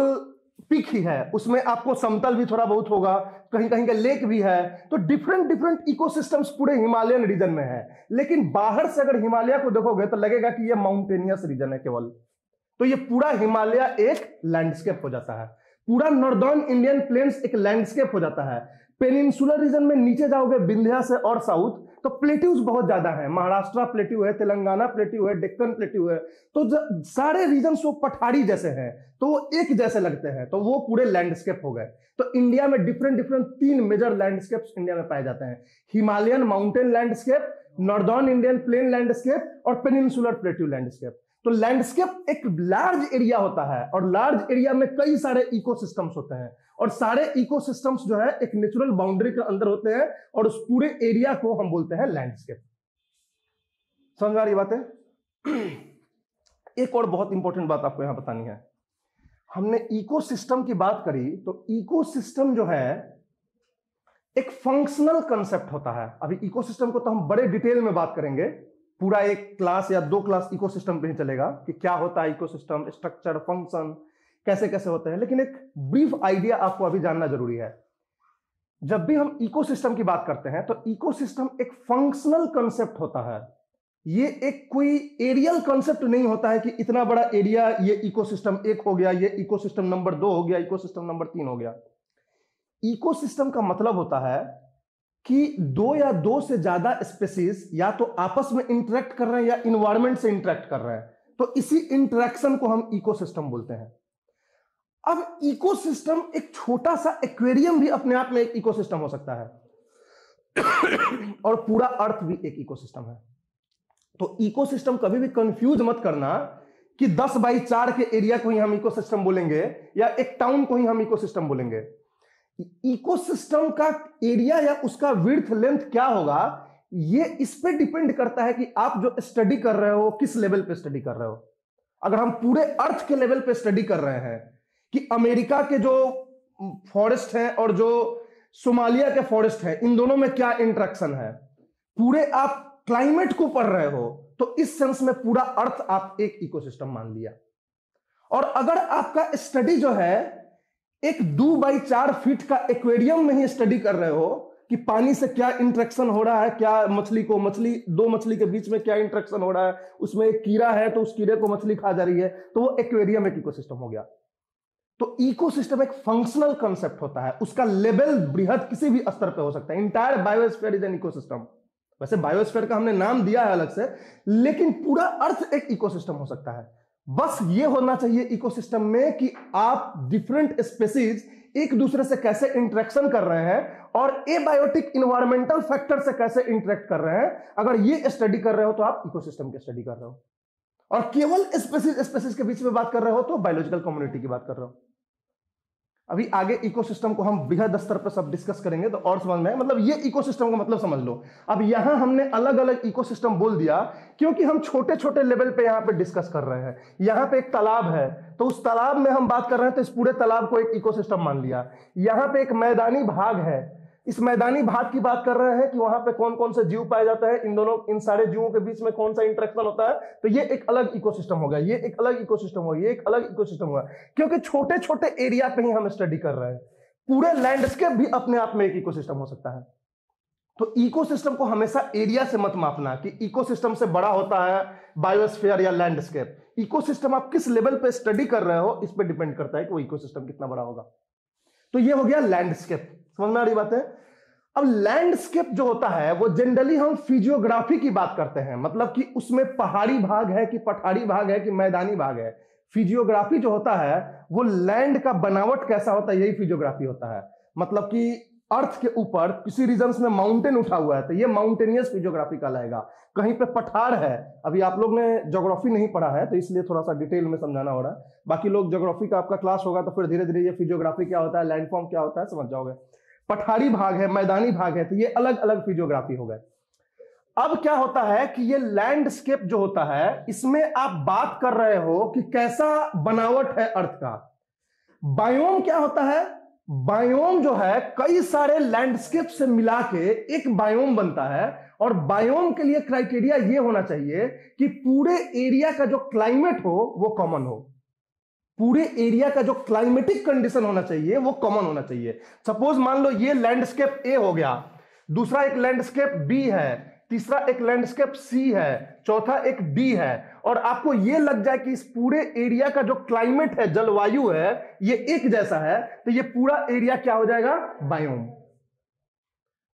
पीक ही है, उसमें आपको समतल भी थोड़ा बहुत होगा, कहीं कहीं का लेक भी है। तो डिफरेंट डिफरेंट इकोसिस्टम्स पूरे हिमालयन रीजन में है, लेकिन बाहर से अगर हिमालय को देखोगे तो लगेगा कि ये माउंटेनियस रीजन है केवल। तो ये पूरा हिमालय एक लैंडस्केप हो जाता है, पूरा नॉर्दर्न इंडियन प्लेन्स एक लैंडस्केप हो जाता है। पेनिनसुलर रीजन में नीचे जाओगे विंध्या से और साउथ तो प्लेट्यूज बहुत ज्यादा है, महाराष्ट्र प्लेट्यू है, तेलंगाना प्लेट्यू है, डेक्कन प्लेट्यू है। तो सारे रीजन वो पठारी जैसे हैं, तो वो एक जैसे लगते हैं, तो वो पूरे लैंडस्केप हो गए। तो इंडिया में different different 3 major landscapes India में पाए जाते हैं, Himalayan mountain landscape, northern Indian plain landscape और पेनिनसुलर प्लेट्यू लैंडस्केप। तो लैंडस्केप एक लार्ज एरिया होता है, और लार्ज एरिया में कई सारे इकोसिस्टम्स होते हैं, और सारे इकोसिस्टम्स जो है एक नेचुरल बाउंड्री के अंदर होते हैं, और उस पूरे एरिया को हम बोलते हैं लैंडस्केप। समझ आ रही बात है। एक और बहुत इंपॉर्टेंट बात आपको यहां बतानी है। हमने इकोसिस्टम की बात करी, तो इकोसिस्टम जो है एक फंक्शनल कंसेप्ट होता है। अभी इकोसिस्टम को तो हम बड़े डिटेल में बात करेंगे, पूरा एक क्लास या 2 क्लास इकोसिस्टम पे ही चलेगा कि क्या होता है इकोसिस्टम, स्ट्रक्चर, फंक्शन कैसे कैसे होते हैं। लेकिन एक ब्रीफ आइडिया आपको अभी जानना जरूरी है। जब भी हम इकोसिस्टम की बात करते हैं तो इकोसिस्टम एक फंक्शनल कंसेप्ट होता है। ये एक कोई एरियल कंसेप्ट नहीं होता है कि इतना बड़ा एरिया ये इकोसिस्टम 1 हो गया, ये इकोसिस्टम नंबर 2 हो गया, इकोसिस्टम नंबर 3 हो गया। इकोसिस्टम का मतलब होता है कि 2 या 2 से ज्यादा स्पेसीज या तो आपस में इंटरेक्ट कर रहे हैं या इन्वायरमेंट से इंटरेक्ट कर रहे हैं, तो इसी इंटरेक्शन को हम इकोसिस्टम बोलते हैं। अब इकोसिस्टम, एक छोटा सा एक्वेरियम भी अपने आप में एक इकोसिस्टम हो सकता है और पूरा अर्थ भी एक इकोसिस्टम है। तो इकोसिस्टम कभी भी कंफ्यूज मत करना कि 10 बाई 4 के एरिया को ही हम इकोसिस्टम बोलेंगे या एक टाउन को ही हम इकोसिस्टम बोलेंगे। इकोसिस्टम का एरिया या उसका विड्थ लेंथ क्या होगा, ये इस पे डिपेंड करता है कि आप जो स्टडी कर रहे हो किस लेवल पे स्टडी कर रहे हो। अगर हम पूरे अर्थ के लेवल पे स्टडी कर रहे हैं कि अमेरिका के जो फॉरेस्ट हैं और जो सोमालिया के फॉरेस्ट हैं, इन दोनों में क्या इंटरेक्शन है, पूरे आप क्लाइमेट को पढ़ रहे हो, तो इस सेंस में पूरा अर्थ आप एक इकोसिस्टम मान लिया। और अगर आपका स्टडी जो है एक 2 बाई 4 फीट का एक्वेरियम में ही स्टडी कर रहे हो कि पानी से क्या इंटरेक्शन हो रहा है, क्या मछली को, दो मछली के बीच में क्या इंटरेक्शन हो रहा है, उसमें एक कीड़ा है तो उस कीड़े को मछली खा जा रही है, तो वो एक्वेरियम एक इकोसिस्टम हो गया। तो इकोसिस्टम एक फंक्शनल कंसेप्ट होता है, उसका लेवल बृहद किसी भी स्तर पे हो सकता है। Entire biosphere is an ecosystem. वैसे बायोस्फीयर का हमने नाम दिया है अलग से, लेकिन पूरा अर्थ एक इकोसिस्टम हो सकता है। बस ये होना चाहिए इकोसिस्टम में कि आप डिफरेंट स्पेसीज एक दूसरे से कैसे इंटरेक्शन कर रहे हैं और एबायोटिक इन्वायरमेंटल फैक्टर से कैसे इंटरेक्ट कर रहे हैं। अगर ये स्टडी कर रहे हो तो आप इकोसिस्टम की स्टडी कर रहे हो, और केवल स्पेसीज के बीच में बात कर रहे हो तो बायोलॉजिकल कम्युनिटी की बात कर रहे हो। अभी आगे इकोसिस्टम को हम बृहद स्तर पर सब डिस्कस करेंगे तो और समझ में आए, मतलब ये इकोसिस्टम का मतलब समझ लो। अब यहां हमने अलग अलग इकोसिस्टम बोल दिया क्योंकि हम छोटे छोटे लेवल पे यहां पे डिस्कस कर रहे हैं। यहां पे एक तालाब है तो उस तालाब में हम बात कर रहे हैं तो इस पूरे तालाब को एक इकोसिस्टम मान लिया। यहां पे एक मैदानी भाग है, इस मैदानी भाग की बात कर रहे हैं कि वहां पे कौन कौन से जीव पाए जाते हैं, इन सारे जीवों के बीच में कौन सा इंटरेक्शन होता है, तो ये एक अलग इकोसिस्टम हो गया, ये एक अलग इकोसिस्टम हो गया, ये एक अलग इकोसिस्टम हुआ, क्योंकि छोटे छोटे एरिया पे ही हम स्टडी कर रहे हैं। पूरे लैंडस्केप भी अपने आप में एक इकोसिस्टम हो सकता है। तो इकोसिस्टम को हमेशा एरिया से मत मापना कि इकोसिस्टम से बड़ा होता है बायोस्फीयर या लैंडस्केप। इकोसिस्टम आप किस लेवल पे स्टडी कर रहे हो इस पे डिपेंड करता है कि वो इकोसिस्टम कितना बड़ा होगा। तो ये हो गया लैंडस्केप, समझ में आ रही बात है। अब लैंडस्केप जो होता है वो जनरली हम फिजियोग्राफी की बात करते हैं, मतलब कि उसमें पहाड़ी भाग है कि पठारी भाग है कि मैदानी भाग है। फिजियोग्राफी जो होता है वो लैंड का बनावट कैसा होता है, यही फिजियोग्राफी होता है। मतलब कि अर्थ के ऊपर किसी रीजन्स में माउंटेन उठा हुआ है तो ये माउंटेनियस फिजियोग्राफी कहलाएगा। कहीं पे पठार है, अभी आप लोग ने ज्योग्राफी नहीं पढ़ा है तो इसलिए थोड़ा सा डिटेल में समझाना हो रहा है। बाकी लोग ज्योग्राफी का आपका क्लास होगा तो फिर धीरे धीरे ये फिजियोग्राफी क्या होता है, लैंडफॉर्म क्या होता है समझ जाओगे। पठारी भाग है, मैदानी भाग है, तो ये अलग अलग फिजियोग्राफी हो गए। अब क्या होता है कि ये लैंडस्केप जो होता है इसमें आप बात कर रहे हो कि कैसा बनावट है अर्थ का। बायोम क्या होता है, बायोम जो है कई सारे लैंडस्केप से मिला के एक बायोम बनता है। और बायोम के लिए क्राइटेरिया ये होना चाहिए कि पूरे एरिया का जो क्लाइमेट हो वो कॉमन हो, पूरे एरिया का जो क्लाइमेटिक कंडीशन होना चाहिए वो कॉमन होना चाहिए। सपोज मान लो ये लैंडस्केप ए हो गया, दूसरा एक लैंडस्केप बी है, तीसरा एक लैंडस्केप सी है, चौथा एक डी है, और आपको ये लग जाए कि इस पूरे एरिया का जो क्लाइमेट है, जलवायु है, ये एक जैसा है, तो ये पूरा एरिया क्या हो जाएगा, बायोम।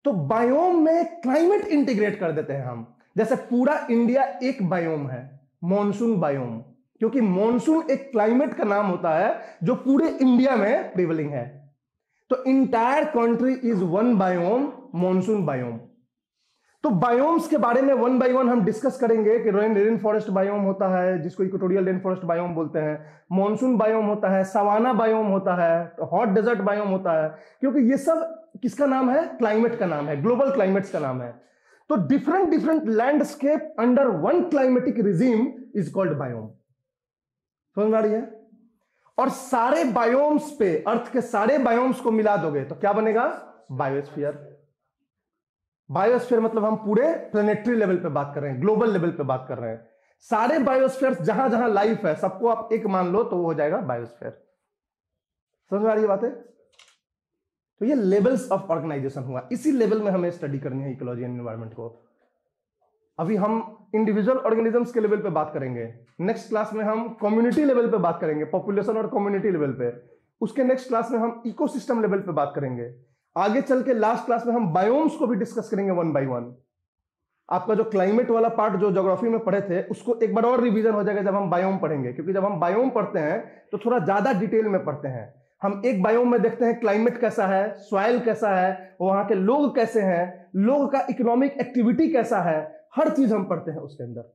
तो बायोम में क्लाइमेट इंटीग्रेट कर देते हैं हम। जैसे पूरा इंडिया एक बायोम है, मॉनसून बायोम, क्योंकि मॉनसून एक क्लाइमेट का नाम होता है जो पूरे इंडिया में प्रिवेलिंग है। तो entire country is one biome, monsoon biome. तो बायोम्स के बारे में वन बाय वन हम डिस्कस करेंगे कि रेन फॉरेस्ट बायोम होता है जिसको इक्वेटोरियल रेन फॉरेस्ट बायोम बोलते हैं, मॉनसून बायोम होता है, सवाना बायोम होता है, हॉट डेजर्ट बायोम होता है, क्योंकि ये सब किसका नाम है, क्लाइमेट का नाम है, ग्लोबल क्लाइमेट्स का नाम है। तो different different landscape under one climatic regime is called biome. समझ में आ रही है। और सारे बायोम्स पे, अर्थ के सारे बायोम्स को मिला दोगे तो क्या बनेगा, बायोस्फीयर। बायोस्फीयर मतलब हम पूरे प्लेनेटरी लेवल पे बात कर रहे हैं, ग्लोबल लेवल पे बात कर रहे हैं। सारे बायोस्फीयर जहां जहां लाइफ है सबको आप एक मान लो तो वो हो जाएगा बायोस्फीयर। समझ में आ रही है बातें। तो ये लेवल्स ऑफ ऑर्गेनाइजेशन हुआ, इसी लेवल में हमें स्टडी करनी है इकोलॉजी एंड एनवायरनमेंट को। अभी हम इंडिविजुअल ऑर्गेनिजम्स के लेवल पे बात करेंगे, नेक्स्ट क्लास में हम कम्युनिटी लेवल पे बात करेंगे, पॉपुलेशन और कम्युनिटी लेवल पे। उसके नेक्स्ट क्लास में हम इकोसिस्टम लेवल पे बात करेंगे। आगे चल के लास्ट क्लास में हम बायोम्स को भी डिस्कस करेंगे वन बाय वन। आपका जो क्लाइमेट वाला पार्ट जो ज्योग्राफी में पढ़े थे उसको एक बार और रिवीजन हो जाएगा जब हम बायोम पढ़ेंगे, क्योंकि जब हम बायोम पढ़ते हैं तो थोड़ा ज्यादा डिटेल में पढ़ते हैं। हम एक बायोम में देखते हैं क्लाइमेट कैसा है, सॉइल कैसा है, वहां के लोग कैसे हैं, लोग का इकोनॉमिक एक्टिविटी कैसा है, हर चीज हम पढ़ते हैं उसके अंदर।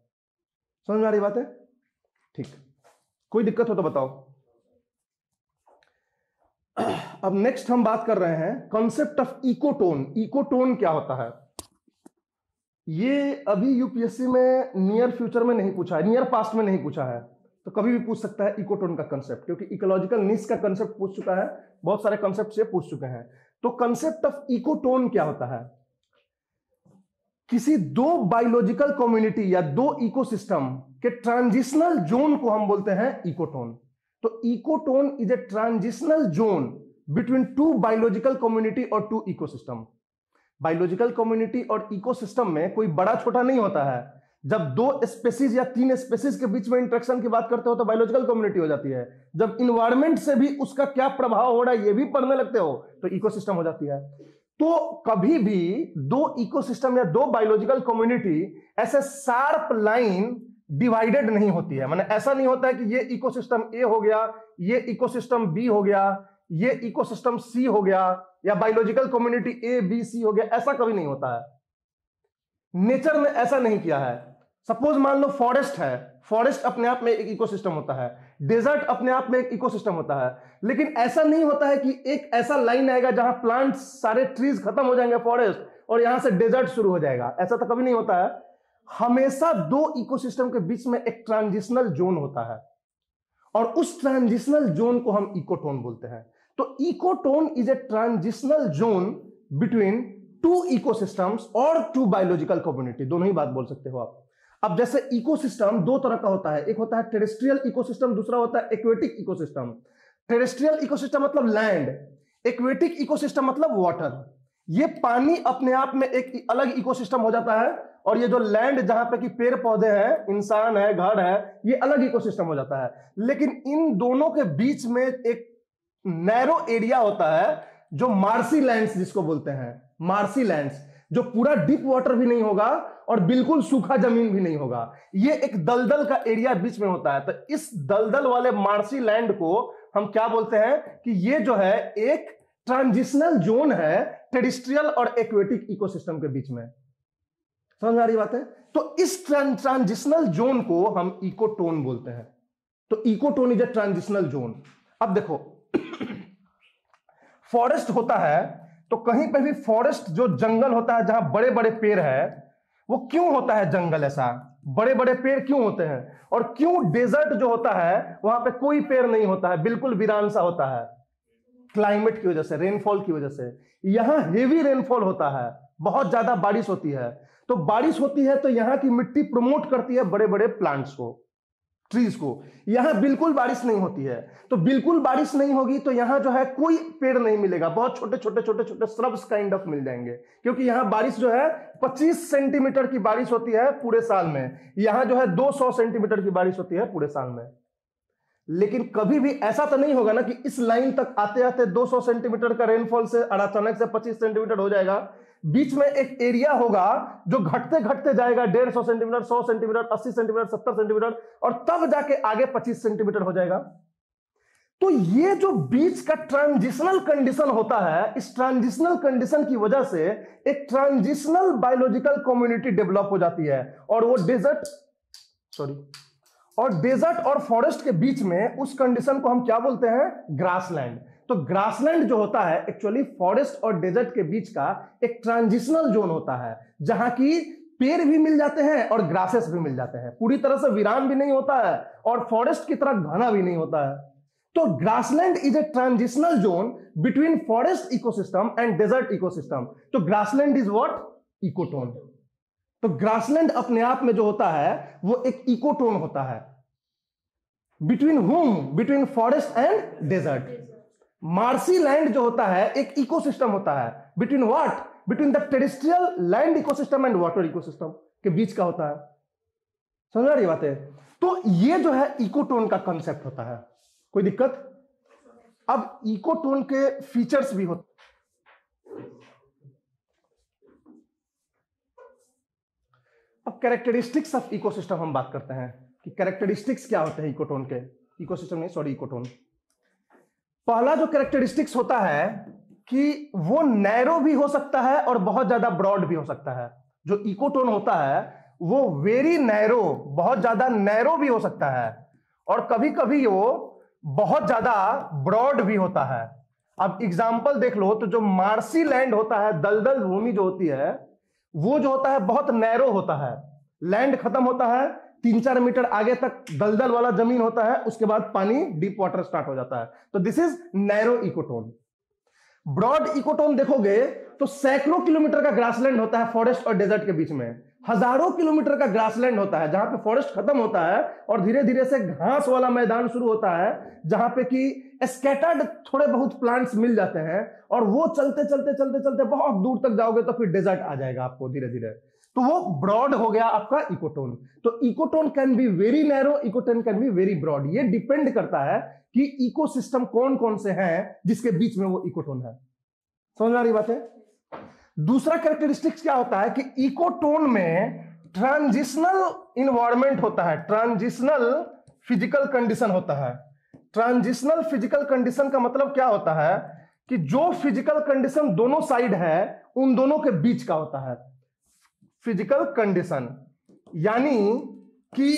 समझ में आ रही बात है? ठीक, कोई दिक्कत हो तो बताओ। अब नेक्स्ट हम बात कर रहे हैं कॉन्सेप्ट ऑफ इकोटोन। इकोटोन क्या होता है? ये अभी यूपीएससी में नियर फ्यूचर में नहीं पूछा है, नियर पास्ट में नहीं पूछा है, तो कभी भी पूछ सकता है इकोटोन का कंसेप्ट, क्योंकि इकोलॉजिकल निश का कंसेप्ट पूछ चुका है, बहुत सारे कंसेप्ट से पूछ चुके हैं। तो कंसेप्ट ऑफ इकोटोन क्या होता है? किसी दो बायोलॉजिकल कम्युनिटी या दो इकोसिस्टम के ट्रांजिशनल जोन को हम बोलते हैं इकोटोन। तो ecotone is a transitional zone between two biological community और टू इकोसिस्टम। बायोलॉजिकल कम्युनिटी और इकोसिस्टम में कोई बड़ा छोटा नहीं होता है। जब दो स्पेसीज या तीन स्पेसीज के बीच में इंटरेक्शन की बात करते हो तो बायोलॉजिकल कम्युनिटी हो जाती है। जब इन्वायरमेंट से भी उसका क्या प्रभाव हो रहा है ये भी पढ़ने लगते हो तो इकोसिस्टम हो जाती है। तो कभी भी दो इकोसिस्टम या दो बायोलॉजिकल कम्युनिटी ऐसे शार्प लाइन डिवाइडेड नहीं होती है। माने ऐसा नहीं होता है कि ये इकोसिस्टम ए हो गया, ये इकोसिस्टम बी हो गया, ये इकोसिस्टम सी हो गया, या biological community A B C हो गया, ऐसा कभी नहीं होता है। नेचर ने ऐसा नहीं किया है। सपोज मान लो फॉरेस्ट है, फॉरेस्ट अपने आप में एक इकोसिस्टम होता है, डेजर्ट अपने आप में एक इकोसिस्टम होता है, लेकिन ऐसा नहीं होता है कि एक ऐसा लाइन आएगा जहां प्लांट्स सारे ट्रीज खत्म हो जाएंगे फॉरेस्ट और यहां से डेजर्ट शुरू हो जाएगा, ऐसा तो कभी नहीं होता है। हमेशा दो इकोसिस्टम के बीच में एक ट्रांजिशनल जोन होता है और उस ट्रांजिशनल जोन को हम इकोटोन बोलते हैं। तो ecotone is a transitional zone between two ecosystems और टू बायोलॉजिकल कम्युनिटी, दोनों ही बात बोल सकते हो आप। अब जैसे इकोसिस्टम दो तरह का होता है, एक होता है टेरेस्ट्रियल इकोसिस्टम, दूसरा होता है एक्वेटिक इकोसिस्टम। टेरेस्ट्रियल इकोसिस्टम मतलब लैंड, एक्वेटिक इकोसिस्टम मतलब वाटर। ये पानी अपने आप में एक अलग इकोसिस्टम हो जाता है और ये जो लैंड जहां पे कि पेड़ पौधे हैं, इंसान है, घर है, ये अलग इकोसिस्टम हो जाता है। लेकिन इन दोनों के बीच में एक नैरो एरिया होता है जो मार्सी लैंड्स जिसको बोलते हैं, मार्सी लैंड्स, जो पूरा डीप वाटर भी नहीं होगा और बिल्कुल सूखा जमीन भी नहीं होगा। ये एक दलदल का एरिया बीच में होता है। तो इस दलदल वाले मार्सी लैंड को हम क्या बोलते हैं कि ये जो है एक ट्रांजिशनल जोन है टेरेस्ट्रियल और एक्वेटिक इकोसिस्टम के बीच में। समझ आ रही बात है? तो इस ट्रांजिशनल जोन को हम इकोटोन बोलते हैं। तो ecotone is a transitional zone. अब देखो फॉरेस्ट होता है तो कहीं पे भी फॉरेस्ट जो जंगल होता है जहां बड़े बड़े पेड़ है, वो क्यों होता है जंगल? ऐसा बड़े बड़े पेड़ क्यों होते हैं? और क्यों डेजर्ट जो होता है वहां पे कोई पेड़ नहीं होता है, बिल्कुल वीरान सा होता है? क्लाइमेट की वजह से, रेनफॉल की वजह से। यहां हेवी रेनफॉल होता है, बहुत ज्यादा बारिश होती है। तो बारिश होती है तो यहां की मिट्टी प्रमोट करती है बड़े बड़े प्लांट्स को, ट्रीज को। यहां बिल्कुल बारिश नहीं होती है, तो बिल्कुल बारिश नहीं होगी तो यहां जो है कोई पेड़ नहीं मिलेगा, बहुत छोटे छोटे छोटे छोटे श्रब्स काइंड ऑफ मिल जाएंगे, क्योंकि यहां बारिश जो है 25 सेंटीमीटर की बारिश होती है पूरे साल में, यहां जो है 200 सेंटीमीटर की बारिश होती है पूरे साल में। लेकिन कभी भी ऐसा तो नहीं होगा ना कि इस लाइन तक आते आते 200 सेंटीमीटर का रेनफॉल से अचानक से 25 सेंटीमीटर हो जाएगा। बीच में एक एरिया होगा जो घटते घटते जाएगा 150 सेंटीमीटर, 100 सेंटीमीटर, 80 सेंटीमीटर, 70 सेंटीमीटर, और तब जाके आगे 25 सेंटीमीटर हो जाएगा। तो ये जो बीच का ट्रांजिशनल कंडीशन होता है, इस ट्रांजिशनल कंडीशन की वजह से एक ट्रांजिशनल बायोलॉजिकल कम्युनिटी डेवलप हो जाती है और वो डेजर्ट और फॉरेस्ट के बीच में उस कंडीशन को हम क्या बोलते हैं? ग्रासलैंड। तो ग्रासलैंड जो होता है एक्चुअली फॉरेस्ट और डेजर्ट के बीच का एक ट्रांजिशनल जोन होता है, जहां की पेड़ भी मिल जाते हैं और ग्रासेस भी मिल जाते हैं, पूरी तरह से वीरान भी नहीं होता है और फॉरेस्ट की तरह घना भी नहीं होता है। तो grassland is a transitional zone between forest ecosystem and desert ecosystem. तो ग्रासलैंड इज व्हाट? इकोटोन। तो ग्रासलैंड अपने आप में जो होता है वो एक इकोटोन होता है। Between whom? Between forest and desert. Marshy land जो होता है एक इकोसिस्टम होता है, between what? Between the terrestrial land ecosystem and water ecosystem के बीच का होता है। समझ आ रही बात है? तो ये जो है इकोटोन का कंसेप्ट होता है। कोई दिक्कत? अब इकोटोन के फीचर्स भी होते। कैरेक्टरिस्टिक्स ऑफ इकोसिस्टम हम बात करते हैं कि कैरेक्टरिस्टिक्स क्या होते हैं इकोटोन के, इकोसिस्टम नहीं सॉरी इकोटोन। पहला जो कैरेक्टरिस्टिक्स होता है कि वो नैरो भी हो सकता है और बहुत ज्यादा ब्रॉड भी हो सकता है। जो इकोटोन होता है वो वेरी नैरो, बहुत ज्यादा नैरो भी हो सकता है और कभी कभी वो बहुत ज्यादा ब्रॉड भी होता है। अब एग्जाम्पल देख लो तो जो मार्सी लैंड होता है, दलदल भूमि जो होती है, वो जो होता है बहुत नैरो होता है। लैंड खत्म होता है, 3-4 मीटर आगे तक दलदल वाला जमीन होता है, उसके बाद पानी डीप वाटर स्टार्ट हो जाता है। तो this is narrow ecotone. Broad ecotone देखोगे तो सैकड़ों किलोमीटर का ग्रासलैंड होता है फॉरेस्ट और डेजर्ट के बीच में, हजारों किलोमीटर का ग्रासलैंड होता है जहां पे फॉरेस्ट खत्म होता है और धीरे धीरे से घास वाला मैदान शुरू होता है, जहां पे कि स्कैटर्ड थोड़े बहुत प्लांट्स मिल जाते हैं और वो चलते चलते चलते चलते बहुत दूर तक जाओगे तो फिर डेजर्ट आ जाएगा आपको धीरे धीरे। तो वो ब्रॉड हो गया आपका इकोटोन। तो ecotone can be very narrow, ecotone can be very broad. ये डिपेंड करता है कि इकोसिस्टम कौन कौन से हैं जिसके बीच में वो इकोटोन है। समझ में आ रही बात है? दूसरा कैरेक्टरिस्टिक्स क्या होता है कि इकोटोन में ट्रांजिशनल इन्वायरमेंट होता है, ट्रांजिशनल फिजिकल कंडीशन होता है। ट्रांजिशनल फिजिकल कंडीशन का मतलब क्या होता है कि जो फिजिकल कंडीशन दोनों साइड है उन दोनों के बीच का होता है फिजिकल कंडीशन। यानी कि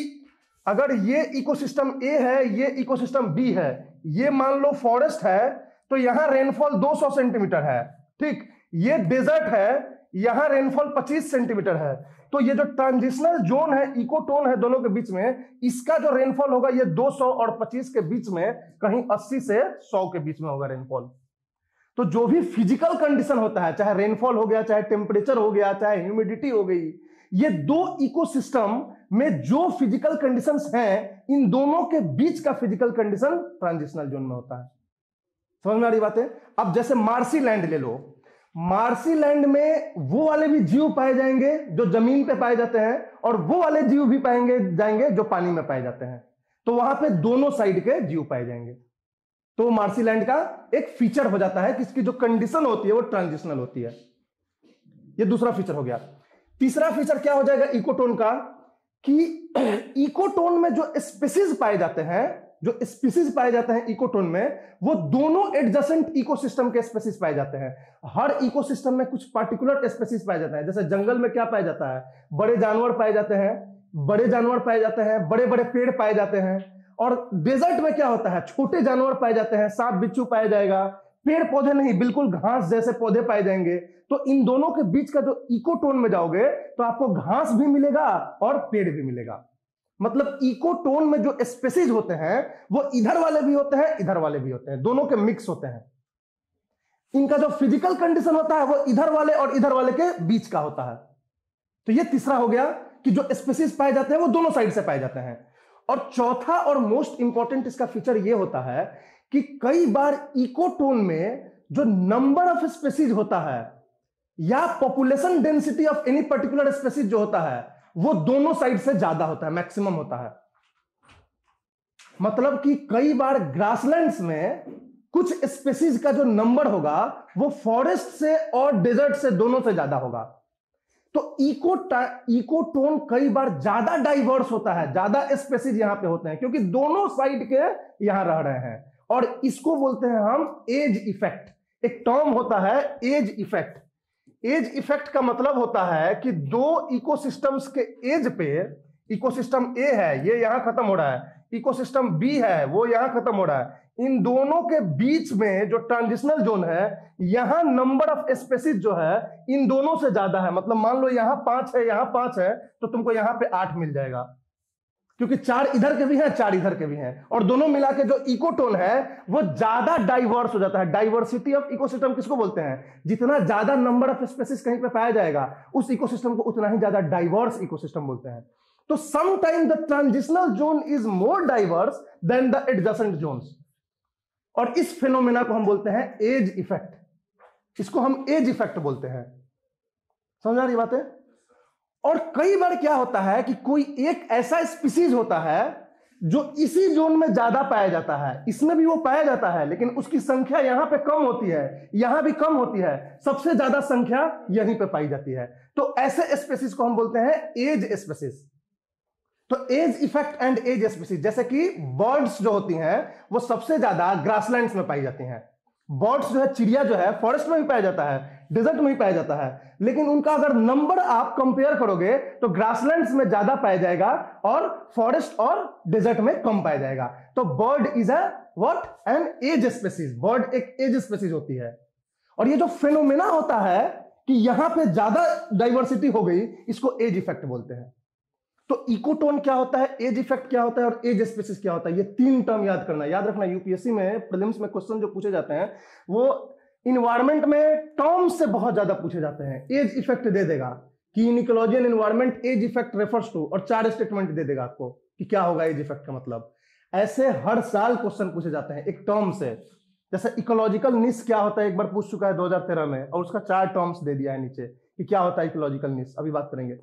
अगर ये इकोसिस्टम ए है, ये इकोसिस्टम बी है, ये मान लो फॉरेस्ट है तो यहां रेनफॉल 200 सेंटीमीटर है, ठीक। ये डेजर्ट है, यहां रेनफॉल 25 सेंटीमीटर है। तो ये जो ट्रांजिशनल जोन है, इकोटोन है दोनों के बीच में, इसका जो रेनफॉल होगा ये 200 और 25 के बीच में, कहीं 80 से 100 के बीच में होगा रेनफॉल। तो जो भी फिजिकल कंडीशन होता है, चाहे रेनफॉल हो गया, चाहे टेम्परेचर हो गया, चाहे ह्यूमिडिटी हो गई, ये दो इकोसिस्टम में जो फिजिकल कंडीशंस हैं, इन दोनों के बीच का फिजिकल कंडीशन ट्रांजिशनल जोन में होता है। समझ में आ रही बात है? अब जैसे मार्सी लैंड ले लो, मार्सी लैंड में वो वाले भी जीव पाए जाएंगे जो जमीन पे पाए जाते हैं और वो वाले जीव भी पाएंगे जाएंगे जो पानी में पाए जाते हैं। तो वहां पे दोनों साइड के जीव पाए जाएंगे। तो मार्सी लैंड का एक फीचर हो जाता है कि इसकी जो कंडीशन होती है वो ट्रांजिशनल होती है। ये दूसरा फीचर हो गया। तीसरा फीचर क्या हो जाएगा इकोटोन का कि इकोटोन में जो स्पीसीज पाए जाते हैं, जो स्पीसीज पाए जाते हैं इकोटोन में, वो दोनों एडजेसेंट इकोसिस्टम के स्पीसीज पाए जाते हैं। हर इकोसिस्टम में कुछ पार्टिकुलर स्पीसीज पाए जाते हैं। जैसे जंगल में क्या पाया जाता है, बड़े जानवर पाए जाते हैं, बड़े जानवर पाए जाते हैं, बड़े बड़े पेड़ पाए जाते हैं। और डेजर्ट में क्या होता है, छोटे जानवर पाए जाते हैं, सांप बिच्छू पाया जाएगा, पेड़ पौधे नहीं, बिल्कुल घास जैसे पौधे पाए जाएंगे। तो इन दोनों के बीच का जो इकोटोन में जाओगे तो आपको घास भी मिलेगा और पेड़ भी मिलेगा। मतलब इकोटोन में जो स्पीसीज होते हैं वो इधर वाले भी होते हैं, इधर वाले भी होते हैं, दोनों के मिक्स होते हैं। इनका जो फिजिकल कंडीशन होता है वो इधर वाले और इधर वाले के बीच का होता है। तो ये तीसरा हो गया कि जो स्पीसीज पाए जाते हैं वो दोनों साइड से पाए जाते हैं। और चौथा और मोस्ट इंपॉर्टेंट इसका फीचर ये होता है कि कई बार इकोटोन में जो नंबर ऑफ स्पीसीज होता है या population density of any particular species जो होता है वो दोनों साइड से ज्यादा होता है, मैक्सिमम होता है। मतलब कि कई बार ग्रासलैंड्स में कुछ स्पीसीज का जो नंबर होगा वो फॉरेस्ट से और डेजर्ट से दोनों से ज्यादा होगा। तो इकोटोन कई बार ज्यादा डाइवर्स होता है, ज्यादा स्पीसीज यहां पे होते हैं क्योंकि दोनों साइड के यहां रह रहे हैं। और इसको बोलते हैं हम एज इफेक्ट। एक टर्म होता है एज इफेक्ट। एज इफेक्ट का मतलब होता है कि दो इकोसिस्टम्स के एज पे, इकोसिस्टम ए है ये यहां खत्म हो रहा है, इकोसिस्टम बी है वो यहां खत्म हो रहा है, इन दोनों के बीच में जो ट्रांजिशनल जोन है यहां नंबर ऑफ स्पीसीज जो है इन दोनों से ज्यादा है। मतलब मान लो यहां 5 है, यहां 5 है, तो तुमको यहां पे 8 मिल जाएगा क्योंकि 4 इधर के भी हैं, 4 इधर के भी हैं, और दोनों मिला के जो इकोटोन है वो ज्यादा डाइवर्स हो जाता है। डाइवर्सिटी ऑफ इकोसिस्टम किसको बोलते हैं? जितना ज्यादा नंबर ऑफ स्पीसीज कहीं पे पाया जाएगा उस इकोसिस्टम को उतना ही ज्यादा डाइवर्स इकोसिस्टम बोलते हैं। तो sometime the transitional zone is more diverse than the adjacent zones. और इस फिनोमेना को हम बोलते हैं एज इफेक्ट। इसको हम एज इफेक्ट बोलते हैं। समझ आ रही बात है? और कई बार क्या होता है कि कोई एक ऐसा स्पीसीज होता है जो इसी जोन में ज्यादा पाया जाता है, इसमें भी वो पाया जाता है लेकिन उसकी संख्या यहां पे कम होती है, यहां भी कम होती है, सबसे ज्यादा संख्या यहीं पे पाई जाती है। तो ऐसे स्पेसीज को हम बोलते हैं एज स्पेसीज। तो edge effect and edge species, जैसे कि बर्ड्स जो होती हैं वो सबसे ज्यादा ग्रासलैंड्स में पाई जाती हैं। बर्ड्स जो है, चिड़िया जो है, फॉरेस्ट में भी पाया जाता है, डेजर्ट में भी पाया जाता है, लेकिन उनका अगर नंबर आप कंपेयर करोगे तो ग्रासलैंड्स में ज्यादा पाया जाएगा और फॉरेस्ट और डेजर्ट में कम पाया जाएगा। तो bird is a what an edge species. Bird एक एज स्पेसीज होती है। और ये जो फेनोमेना होता है कि यहां पे ज्यादा डाइवर्सिटी हो गई, इसको एज इफेक्ट बोलते हैं। तो इकोटोन क्या होता है, एज इफेक्ट क्या होता है और एज स्पेसीज क्या होता है, ये तीन टर्म याद करना। याद रखना, यूपीएससी में प्रीलिम्स में क्वेश्चन जो पूछे जाते हैं वो इन्वायरमेंट में टर्म से बहुत ज्यादा पूछे जाते हैं। एज इफेक्ट दे देगा कि in ecology and environment edge effect refers to, और 4 स्टेटमेंट दे देगा आपको कि क्या होगा एज इफेक्ट का मतलब। ऐसे हर साल क्वेश्चन पूछे जाते हैं एक टर्म से। जैसे इकोलॉजिकल निस क्या होता है, एक बार पूछ चुका है 2013 में, और उसका 4 टर्म्स दे दिया है नीचे कि क्या होता है इकोलॉजिकल निस, अभी बात करेंगे।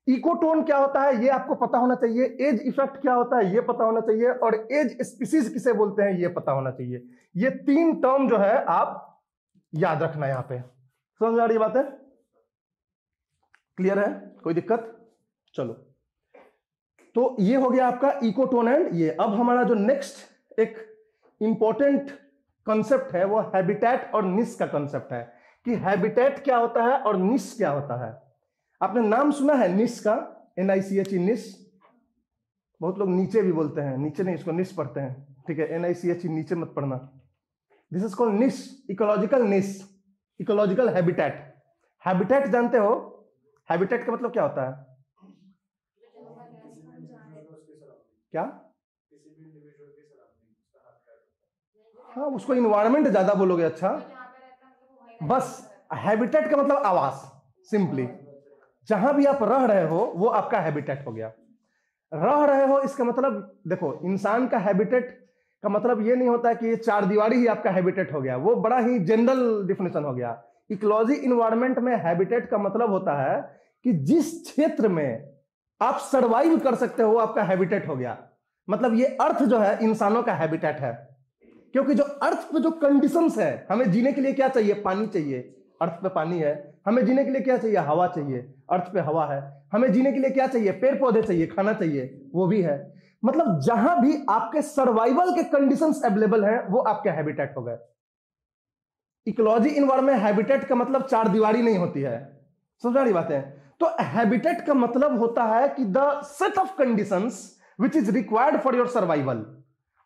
इकोटोन क्या होता है ये आपको पता होना चाहिए, एज इफेक्ट क्या होता है ये पता होना चाहिए, और एज स्पीसीज किसे बोलते हैं ये पता होना चाहिए। ये 3 टर्म जो है आप याद रखना। यहां पे समझ में आ रही बात है? क्लियर है? कोई दिक्कत? चलो, तो ये हो गया आपका इकोटोन एंड ये। अब हमारा जो नेक्स्ट एक इंपॉर्टेंट कंसेप्ट है वो हैबिटेट और निस का कंसेप्ट है कि हैबिटेट क्या होता है और निस क्या होता है। आपने नाम सुना है निस का, NICHE निस। बहुत लोग नीचे भी बोलते हैं, नीचे नहीं, इसको निस पढ़ते हैं, ठीक है। NICHE नीचे मत पढ़ना। दिस इज कॉल्ड निस, इकोलॉजिकल निस, इकोलॉजिकल हैबिटेट। हैबिटेट जानते हो? हैबिटेट का मतलब क्या होता है? क्या? हाँ, उसको इन्वायरमेंट ज्यादा बोलोगे। अच्छा, बस हैबिटेट का मतलब आवास, सिंपली जहां भी आप रह रहे हो वो आपका हैबिटेट हो गया। रह रहे हो इसका मतलब देखो, इंसान का हैबिटेट का मतलब ये नहीं होता कि ये 4 दीवारी ही आपका हैबिटेट हो गया, वो बड़ा ही जनरल डिफिनेशन हो गया। इकोलॉजी इन्वायरमेंट में हैबिटेट का मतलब होता है कि जिस क्षेत्र में आप सर्वाइव कर सकते हो आपका हैबिटेट हो गया। मतलब ये अर्थ जो है इंसानों का हैबिटेट है, क्योंकि जो अर्थ पे जो कंडीशंस है, हमें जीने के लिए क्या चाहिए? पानी चाहिए, अर्थ पे पानी है। हमें जीने के लिए क्या चाहिए? हवा चाहिए, अर्थ पे हवा है। हमें जीने के लिए क्या चाहिए? पेड़ पौधे चाहिए, खाना चाहिए, वो भी है। मतलब जहां भी आपके सर्वाइवल के कंडीशंस अवेलेबल हैं वो आपके हैबिटेट हो गए। इकोलॉजी इन्वायरमेंट हैबिटेट का मतलब 4 दीवारी नहीं होती है, समझ रही बात है? तो हैबिटेट का मतलब होता है कि the set of conditions which is required for your survival.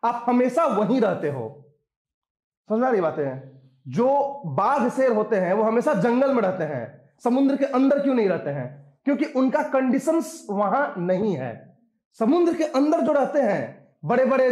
आप हमेशा वहीं रहते हो, समझ रही बात है? जो बाघ शेर होते हैं वो हमेशा जंगल में रहते हैं, समुद्र के अंदर क्यों नहीं रहते हैं? क्योंकि उनका कंडीशंस वहां नहीं है। समुद्र के अंदर जो रहते हैं, बड़े बड़े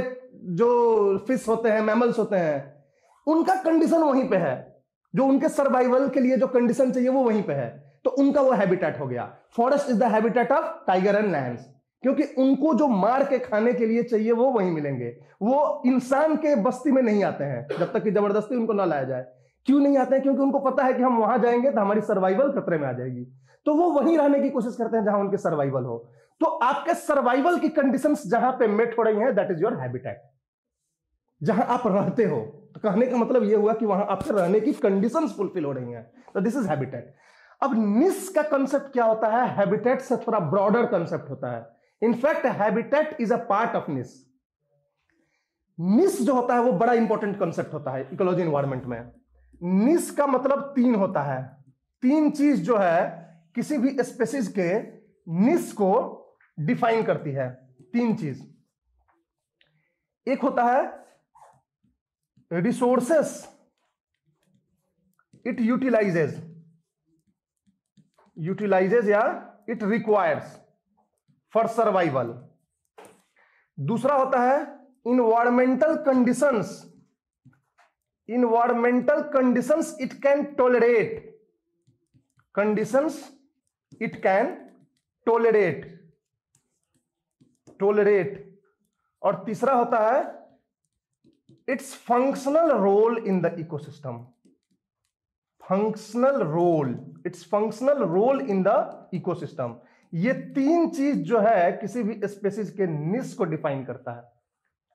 जो फिश होते हैं, मैमल्स होते हैं, उनका कंडीशन वहीं पे है। जो उनके सर्वाइवल के लिए जो कंडीशन चाहिए वो वहीं पे है, तो उनका वो हैबिटेट हो गया। Forest is the habitat of tiger and Lions, क्योंकि उनको जो मार के खाने के लिए चाहिए वो वहीं मिलेंगे। वो इंसान के बस्ती में नहीं आते हैं जब तक कि जबरदस्ती उनको ना लाया जाए। क्यों नहीं आते हैं? क्योंकि उनको पता है कि हम वहां जाएंगे तो हमारी सर्वाइवल खतरे में आ जाएगी, तो वो वहीं रहने की कोशिश करते हैं जहां उनके सर्वाइवल हो। तो आपके सर्वाइवल की कंडीशंस जहां पे मेट हो रही हैं, दैट इज योर हैबिटेट, जहां आप रहते हो। तो कहने का मतलब यह हुआ कि वहां आपके रहने की कंडीशंस फुलफिल हो रही हैं, तो दिस इज हैबिटेट। अब निस का कंसेप्ट क्या होता है? हैबिटेट से थोड़ा ब्रॉडर कंसेप्ट होता है। In fact habitat is a part of निस। निस जो होता है वो बड़ा इंपॉर्टेंट कंसेप्ट होता है इकोलॉजी एनवायरनमेंट में। निस का मतलब 3 होता है। 3 चीज जो है किसी भी स्पेसीज के निस को डिफाइन करती है। 3 चीज, एक होता है रिसोर्सेस इट यूटिलाइजेज या इट रिक्वायर्स फॉर सर्वाइवल। दूसरा होता है environmental conditions it can tolerate. और तीसरा होता है its functional role in the ecosystem. Its functional role in the ecosystem. ये 3 चीज जो है किसी भी स्पेसीज के निस को डिफाइन करता है।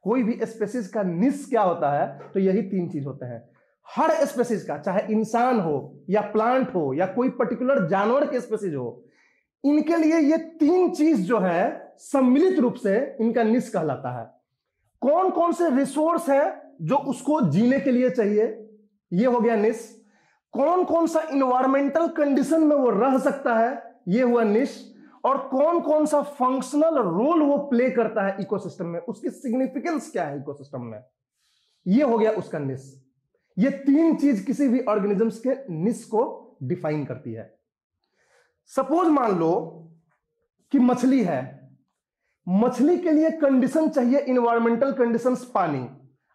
कोई भी स्पेसीज का निस क्या होता है? तो यही 3 चीज होते हैं। हर स्पेसीज का, चाहे इंसान हो या प्लांट हो या कोई पर्टिकुलर जानवर के स्पेसीज हो, इनके लिए ये तीन चीज जो है सम्मिलित रूप से इनका निश कहलाता है। कौन कौन से रिसोर्स है जो उसको जीने के लिए चाहिए, ये हो गया निश। कौन कौन सा इन्वायरमेंटल कंडीशन में वो रह सकता है, ये हुआ निश। और कौन कौन सा फंक्शनल रोल वो प्ले करता है इकोसिस्टम में, उसकी सिग्निफिकेंस क्या है इकोसिस्टम में, ये हो गया उसका निश। ये तीन चीज किसी भी ऑर्गेनिजम्स के निश को डिफाइन करती है। सपोज मान लो कि मछली है, मछली के लिए कंडीशन चाहिए इन्वायरमेंटल कंडीशंस पानी।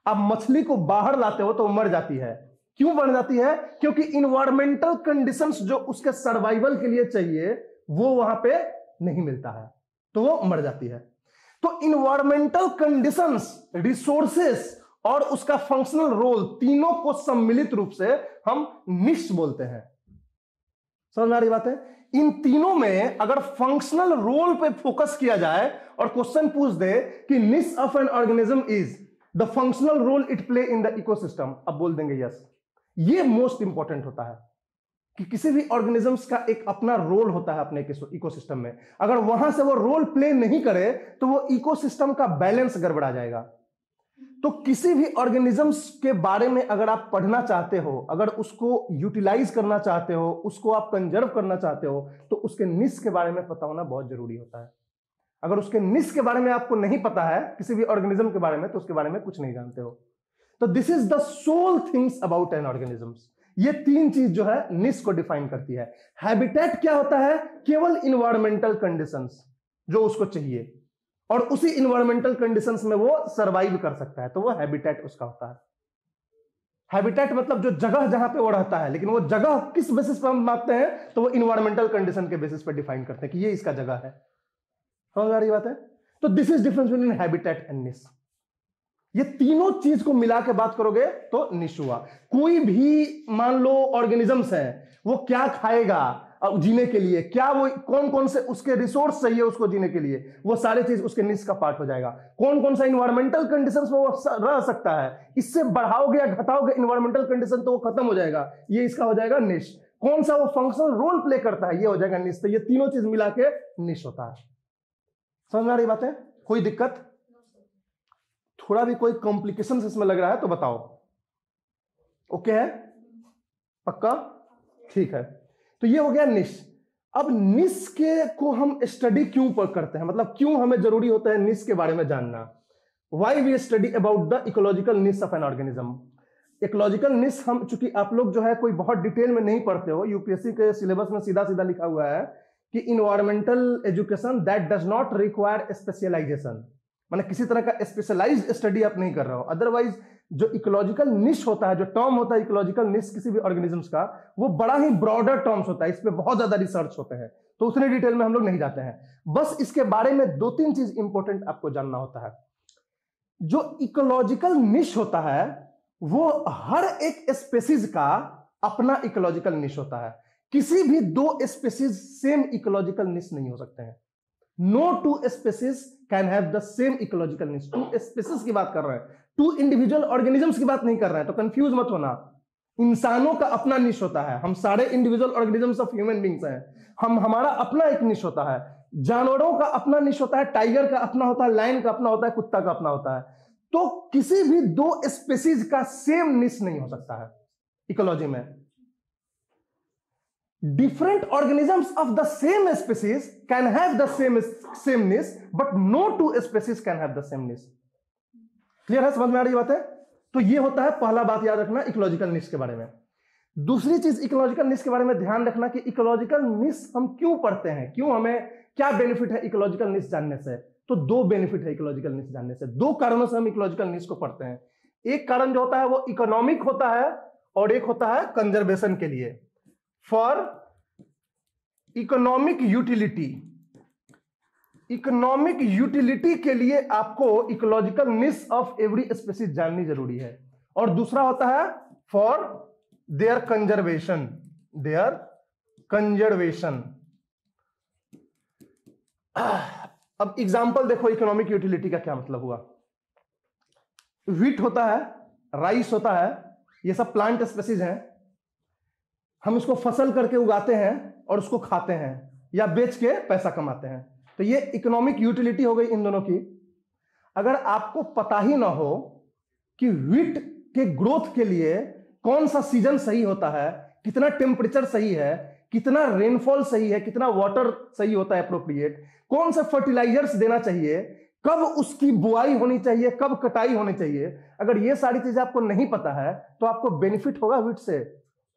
अब मछली को बाहर लाते हो तो मर जाती है। क्यों मर जाती है? क्योंकि इन्वायरमेंटल कंडीशंस जो उसके सर्वाइवल के लिए चाहिए वो वहां पे नहीं मिलता है, तो वो मर जाती है। तो इन्वायरमेंटल कंडीशंस, रिसोर्सेस और उसका फंक्शनल रोल, तीनों को सम्मिलित रूप से हम निश बोलते हैं। समझ में आ रही बात है? इन तीनों में अगर फंक्शनल रोल पे फोकस किया जाए और क्वेश्चन पूछ दे कि niche of an organism is the functional role it plays in the ecosystem, अब बोल देंगे यस। ये मोस्ट इंपॉर्टेंट होता है कि किसी भी ऑर्गेनिजम्स का एक अपना रोल होता है अपने इकोसिस्टम में। अगर वहां से वो रोल प्ले नहीं करे तो वो इकोसिस्टम का बैलेंस गड़बड़ा जाएगा। तो किसी भी ऑर्गेनिजम्स के बारे में अगर आप पढ़ना चाहते हो, अगर उसको यूटिलाइज करना चाहते हो, उसको आप कंजर्व करना चाहते हो, तो उसके निश के बारे में पता होना बहुत जरूरी होता है। अगर उसके निश के बारे में आपको नहीं पता है किसी भी ऑर्गेनिज्म के बारे में, तो उसके बारे में कुछ नहीं जानते हो। So this is the sole things about an organisms. ये तीन चीज जो है निश को डिफाइन करती है। हैबिटेट क्या होता है? केवल इन्वायरमेंटल कंडीशंस जो उसको चाहिए और उसी इन्वायरमेंटल कंडीशंस में वो सरवाइव कर सकता है, तो वो हैबिटेट उसका होता है। हैबिटेट मतलब जो जगह जहां पे वो रहता है, लेकिन वो जगह किस बेसिस पर हम मापते हैं, तो वो इन्वायरमेंटल कंडीशन के बेसिस पर डिफाइन करते हैं कि ये इसका जगह है। समझ आ रही बात है? तो this is difference between habitat and निश। ये तीनों चीज को मिला के बात करोगे तो निश हुआ। कोई भी मान लो ऑर्गेनिजम्स है, वो क्या खाएगा जीने के लिए, क्या वो कौन कौन से उसके रिसोर्स चाहिए उसको जीने के लिए, वो सारी चीज उसके निश का पार्ट हो जाएगा। कौन कौन सा इन्वायरमेंटल कंडीशंस में वो रह सकता है, इससे बढ़ाओगे या घटाओगे इन्वायरमेंटल कंडीशन तो वो खत्म हो जाएगा, ये इसका हो जाएगा निश। कौन सा वो फंक्शनल रोल प्ले करता है, ये हो जाएगा निश। तो ये तीनों चीज मिला के निश होता है। समझ में आ रही बात है? कोई दिक्कत? थोड़ा भी कोई कॉम्प्लिकेशन इसमें लग रहा है तो बताओ। ओके है? पक्का? ठीक है। तो ये हो गया निश। अब निश के को हम स्टडी क्यों पर करते हैं, मतलब क्यों हमें जरूरी होता है निश के बारे में जानना। Why we study about the ecological niche of an organism. Ecological niche हम, चूंकि आप लोग जो है कोई बहुत डिटेल में नहीं पढ़ते हो, यूपीएससी के सिलेबस में सीधा सीधा लिखा हुआ है कि environmental education that does not require specialization, माने किसी तरह का स्पेशलाइज्ड स्टडी आप नहीं कर रहे हो। अदरवाइज जो इकोलॉजिकल निश होता है, जो टर्म होता है इकोलॉजिकल निश किसी भी ऑर्गेनिजम्स का, वो बड़ा ही ब्रॉडर टर्म्स होता है, इस पे बहुत ज्यादा रिसर्च होते हैं, तो उतने डिटेल में हम लोग नहीं जाते हैं। बस इसके बारे में दो तीन चीज इंपॉर्टेंट आपको जानना होता है। जो इकोलॉजिकल निश होता है वो हर एक स्पेसीज का अपना इकोलॉजिकल निश होता है। किसी भी दो स्पेसीज सेम इकोलॉजिकल निश नहीं हो सकते हैं। No two species can have the same ecological niche. Two species की बात कर रहे हैं, टू इंडिविजुअल ऑर्गेनिजम्स की बात नहीं कर रहे हैं, तो कंफ्यूज मत होना। इंसानों का अपना निश होता है, हम सारे individual organisms of human beings हैं, हमारा अपना एक निश होता है। जानवरों का अपना निश होता है, टाइगर का अपना होता है, लायन का अपना होता है, कुत्ता का अपना होता है। तो किसी भी दो स्पेसीज का सेम निश नहीं हो सकता है इकोलॉजी में। Different organisms of the same species can have the same niche, but no two species can have the same niche. Clear है? समझ में आ रही बात है? तो ये होता है पहला बात याद रखना इकोलॉजिकल निश के बारे में। दूसरी चीज इकोलॉजिकल निश के बारे में ध्यान रखना कि इकोलॉजिकल निश हम क्यों पढ़ते हैं, क्यों, हमें क्या बेनिफिट है इकोलॉजिकल निश जानने से। तो दो बेनिफिट है इकोलॉजिकल निश जानने से, दो कारणों से हम इकोलॉजिकल निश को पढ़ते हैं। एक कारण जो होता है वो इकोनॉमिक होता है और एक होता है कंजर्वेशन के लिए, for economic utility. Economic utility के लिए आपको ecological niche of every species जाननी जरूरी है। और दूसरा होता है for their conservation, their conservation. अब एग्जांपल देखो इकोनॉमिक यूटिलिटी का क्या मतलब हुआ। व्हीट होता है, राइस होता है, ये सब प्लांट स्पेसीज हैं, हम इसको फसल करके उगाते हैं और उसको खाते हैं या बेच के पैसा कमाते हैं। तो ये इकोनॉमिक यूटिलिटी हो गई इन दोनों की। अगर आपको पता ही ना हो कि व्हीट के ग्रोथ के लिए कौन सा सीजन सही होता है, कितना टेम्परेचर सही है, कितना रेनफॉल सही है, कितना वाटर सही होता है अप्रोप्रिएट, कौन सा फर्टिलाइजर्स देना चाहिए, कब उसकी बुआई होनी चाहिए, कब कटाई होनी चाहिए, अगर ये सारी चीजें आपको नहीं पता है तो आपको बेनिफिट होगा व्हीट से?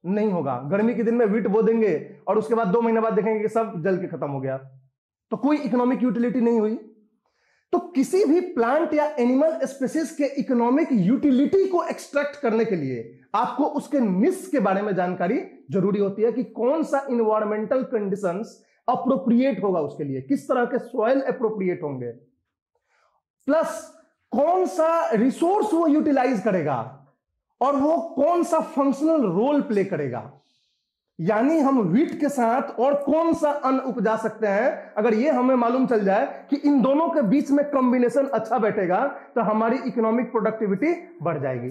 नहीं होगा। गर्मी के दिन में व्हीट बो देंगे और उसके बाद 2 महीने बाद देखेंगे कि सब जल के खत्म हो गया, तो कोई इकोनॉमिक यूटिलिटी नहीं हुई। तो किसी भी प्लांट या एनिमल स्पीसीज के इकोनॉमिक यूटिलिटी को एक्सट्रैक्ट करने के लिए आपको उसके निश के बारे में जानकारी जरूरी होती है कि कौन सा इन्वायरमेंटल कंडीशंस अप्रोप्रिएट होगा उसके लिए, किस तरह के सॉइल अप्रोप्रिएट होंगे, प्लस कौन सा रिसोर्स वो यूटिलाइज करेगा और वो कौन सा फंक्शनल रोल प्ले करेगा। यानी हम व्हीट के साथ और कौन सा अन्न उपजा सकते हैं, अगर ये हमें मालूम चल जाए कि इन दोनों के बीच में कॉम्बिनेशन अच्छा बैठेगा तो हमारी इकोनॉमिक प्रोडक्टिविटी बढ़ जाएगी।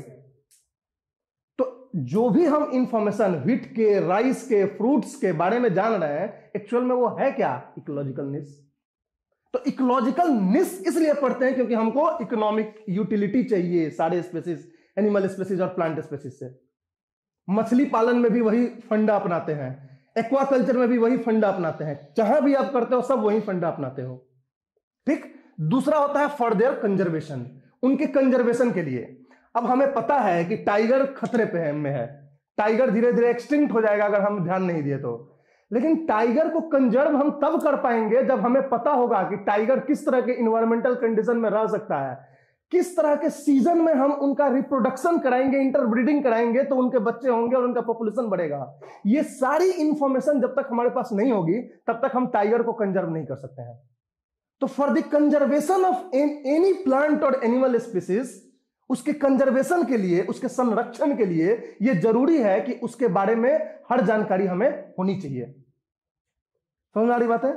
तो जो भी हम इंफॉर्मेशन व्हीट के, राइस के, फ्रूट्स के बारे में जान रहे हैं, एक्चुअल में वो है क्या? इकोलॉजिकल निश। तो इकोलॉजिकल निश इसलिए पढ़ते हैं क्योंकि हमको इकोनॉमिक यूटिलिटी चाहिए सारे स्पेसीज, एनिमल स्पेसीज और प्लांट स्पेसीज से। मछली पालन में भी वही फंडा अपनाते हैं, एक्वाकल्चर में भी वही फंडा अपनाते हैं, जहां भी आप करते हो सब वही फंडा अपनाते हो। ठीक। दूसरा होता है फॉर देयर कंजर्वेशन, उनके कंजर्वेशन के लिए। अब हमें पता है कि टाइगर खतरे पे है, टाइगर धीरे धीरे एक्सटिंक्ट हो जाएगा अगर हम ध्यान नहीं दिए तो। लेकिन टाइगर को कंजर्व हम तब कर पाएंगे जब हमें पता होगा कि टाइगर किस तरह के इन्वायरमेंटल कंडीशन में रह सकता है, किस तरह के सीजन में हम उनका रिप्रोडक्शन कराएंगे, इंटरब्रीडिंग कराएंगे तो उनके बच्चे होंगे और उनका पॉपुलेशन बढ़ेगा। ये सारी इंफॉर्मेशन जब तक हमारे पास नहीं होगी तब तक हम टाइगर को कंजर्व नहीं कर सकते हैं। तो for the conservation of any plant और एनिमल स्पीसीज, उसके कंजर्वेशन के लिए, उसके संरक्षण के लिए यह जरूरी है कि उसके बारे में हर जानकारी हमें होनी चाहिए। समझ आ रही बात है?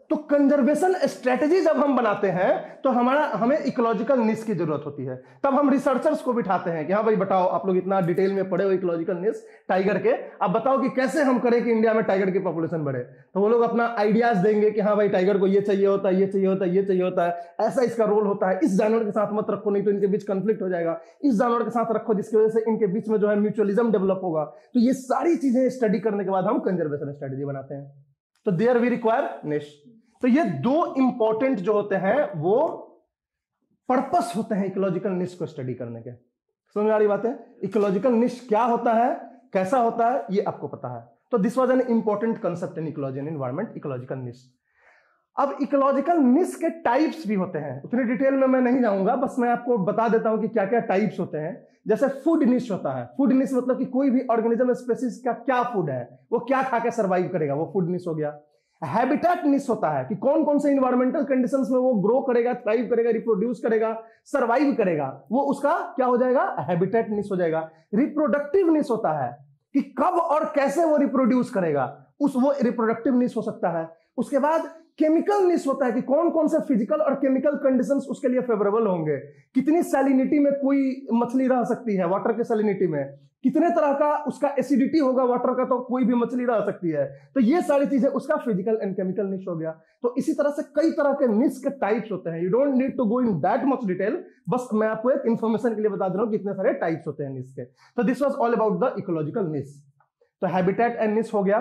तो कंजर्वेशन स्ट्रेटजी जब हम बनाते हैं तो हमें इकोलॉजिकल निश की जरूरत होती है। तब हम रिसर्चर्स को बिठाते हैं कि हाँ भाई बताओ, आप लोग इतना डिटेल में पढ़े हो इकोलॉजिकल निश टाइगर के, आप बताओ कि कैसे हम करें कि इंडिया में टाइगर की पॉपुलेशन बढ़े। तो वो लोग अपना आइडियाज देंगे कि हाँ भाई टाइगर को ये चाहिए होता है, ये चाहिए होता है, ये चाहिए होता है, ऐसा इसका रोल होता है, इस जानवर के साथ मत रखो नहीं तो इनके बीच कंफ्लिक्ट हो जाएगा, इस जानवर के साथ रखो जिसकी वजह से इनके बीच में जो है म्यूचुअलिज्म डेवलप होगा। तो ये सारी चीजें स्टडी करने के बाद हम कंजर्वेशन स्ट्रेटजी बनाते हैं। तो देयर वी रिक्वायर निश। तो ये दो इंपॉर्टेंट जो होते हैं वो पर्पस होते हैं इकोलॉजिकल निश को स्टडी करने के। समझ आ रही बात है? इकोलॉजिकल निश क्या होता है, कैसा होता है, ये आपको पता है। तो this was an important concept in ecology and environment, ecological निश। अब इकोलॉजिकल निश के टाइप्स भी होते हैं, उतनी डिटेल में मैं नहीं जाऊंगा, बस मैं आपको बता देता हूं कि क्या क्या टाइप्स होते हैं। जैसे फूड निश होता है। फूड निश मतलब कि कोई भी ऑर्गेनिज्म स्पेसीज का क्या फूड है, वो क्या खा के सर्वाइव करेगा, वो फूड निश हो गया। हैबिटेट निश होता है कि कौन कौन से इन्वायरमेंटल कंडीशंस में वो ग्रो करेगा, थ्राइव करेगा, रिप्रोड्यूस करेगा, सर्वाइव करेगा, वो उसका क्या हो जाएगा, हैबिटेट निश हो जाएगा। रिप्रोडक्टिव निश होता है कि कब और कैसे वो रिप्रोड्यूस करेगा, वो रिप्रोडक्टिव निश हो सकता है। उसके बाद केमिकल निश होता है कि कौन कौन से फिजिकल और केमिकल कंडीशंस उसके लिए फेवरेबल होंगे, कितनी सैलिनिटी में कोई मछली रह सकती है, वाटर के सैलिनिटी में, कितने तरह का उसका एसिडिटी होगा वाटर का तो कोई भी मछली रह सकती है। तो ये सारी चीजें उसका फिजिकल एंड केमिकल निश हो गया। तो इसी तरह से कई तरह के निश के टाइप्स होते हैं। You don't need to go in that much detail, बस मैं आपको एक इंफॉर्मेशन के लिए बता दे रहा हूं कितने सारे टाइप्स होते हैं निश के। तो this was all about the ecological निश। तो हैबिटेट एंड निश हो गया।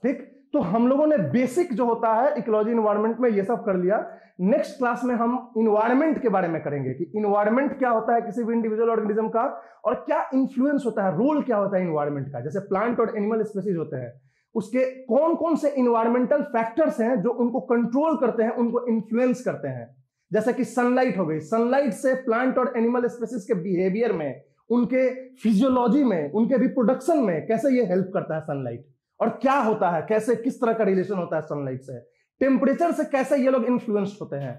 ठीक। तो हम लोगों ने बेसिक जो होता है इकोलॉजी इन्वायरमेंट में ये सब कर लिया। नेक्स्ट क्लास में हम इन्वायरमेंट के बारे में करेंगे कि इन्वायरमेंट क्या होता है किसी भी इंडिविजुअल ऑर्गेनिज्म का, और क्या इन्फ्लुएंस होता है, रोल क्या होता है इन्वायरमेंट का। जैसे प्लांट और एनिमल स्पीसीज होते हैं, उसके कौन कौन से इन्वायरमेंटल फैक्टर्स हैं जो उनको कंट्रोल करते हैं, उनको इन्फ्लुएंस करते हैं। जैसे कि सनलाइट हो गई, सनलाइट से प्लांट और एनिमल स्पीसीज के बिहेवियर में, उनके फिजियोलॉजी में, उनके रिप्रोडक्शन में कैसे ये हेल्प करता है सनलाइट, और क्या होता है, कैसे किस तरह का रिलेशन होता है सनलाइट से। टेम्परेचर से कैसे ये लोग इन्फ्लुएंस्ड होते हैं,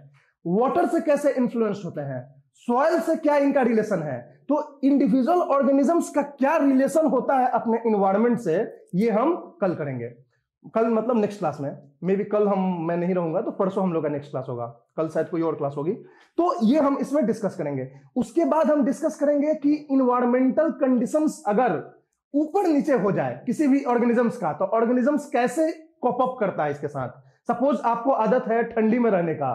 वाटर से कैसे इन्फ्लुएंस्ड होते हैं, सॉइल से क्या इनका रिलेशन है। तो इंडिविजुअल ऑर्गेनिजम्स का क्या रिलेशन होता है अपने इन्वायरमेंट से, ये हम कल करेंगे। कल मतलब नेक्स्ट क्लास में, मे बी कल मैं नहीं रहूंगा तो परसों हम लोग का नेक्स्ट क्लास होगा, कल शायद कोई और क्लास होगी, तो ये हम इसमें डिस्कस करेंगे। उसके बाद हम डिस्कस करेंगे कि इन्वायरमेंटल कंडीशंस अगर ऊपर नीचे हो जाए किसी भी ऑर्गेनिजम्स का, तो ऑर्गेनिजम्स कैसे कॉप अप करता है इसके साथ। सपोज आपको आदत है ठंडी में रहने का,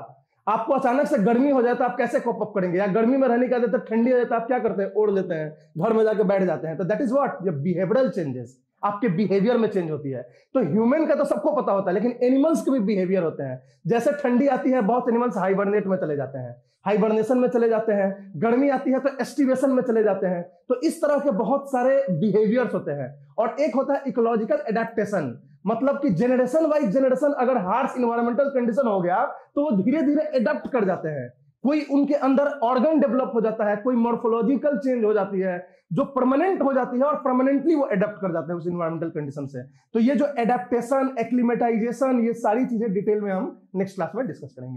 आपको अचानक से गर्मी हो जाए तो आप कैसे कॉप अप करेंगे, या गर्मी में रहने की आदत है, ठंडी हो जाए तो आप क्या करते हैं, ओढ़ लेते हैं, घर में जाके बैठ जाते हैं। तो दैट इज व्हाट, ये बिहेवियरल चेंजेस आपके बिहेवियर में चेंज होती है। तो ह्यूमन का तो सबको पता होता है, लेकिन एनिमल्स के भी बिहेवियर होते हैं। जैसे ठंडी आती है, बहुत एनिमल्स हाइबरनेट में चले जाते हैं, हाइबरनेशन में चले जाते हैं। गर्मी आती है तो एस्टिवेशन में चले जाते हैं। तो इस तरह के बहुत सारे बिहेवियर्स होते हैं। और एक होता है इकोलॉजिकल एडेप्टेशन, मतलब कि जनरेशन वाइज जनरेशन अगर हार्श इन्वायरमेंटल कंडीशन हो गया तो वो धीरे धीरे एडेप्ट कर जाते हैं। कोई उनके अंदर ऑर्गन डेवलप हो जाता है, कोई मॉर्फोलॉजिकल चेंज हो जाती है जो परमानेंट हो जाती है, और परमानेंटली वो एडेप्ट कर जाते हैं उस इन्वायरमेंटल कंडीशन से। तो ये जो एडेप्टेशन, एक्लिमेटाइजेशन, ये सारी चीजें डिटेल में हम नेक्स्ट क्लास में डिस्कस करेंगे।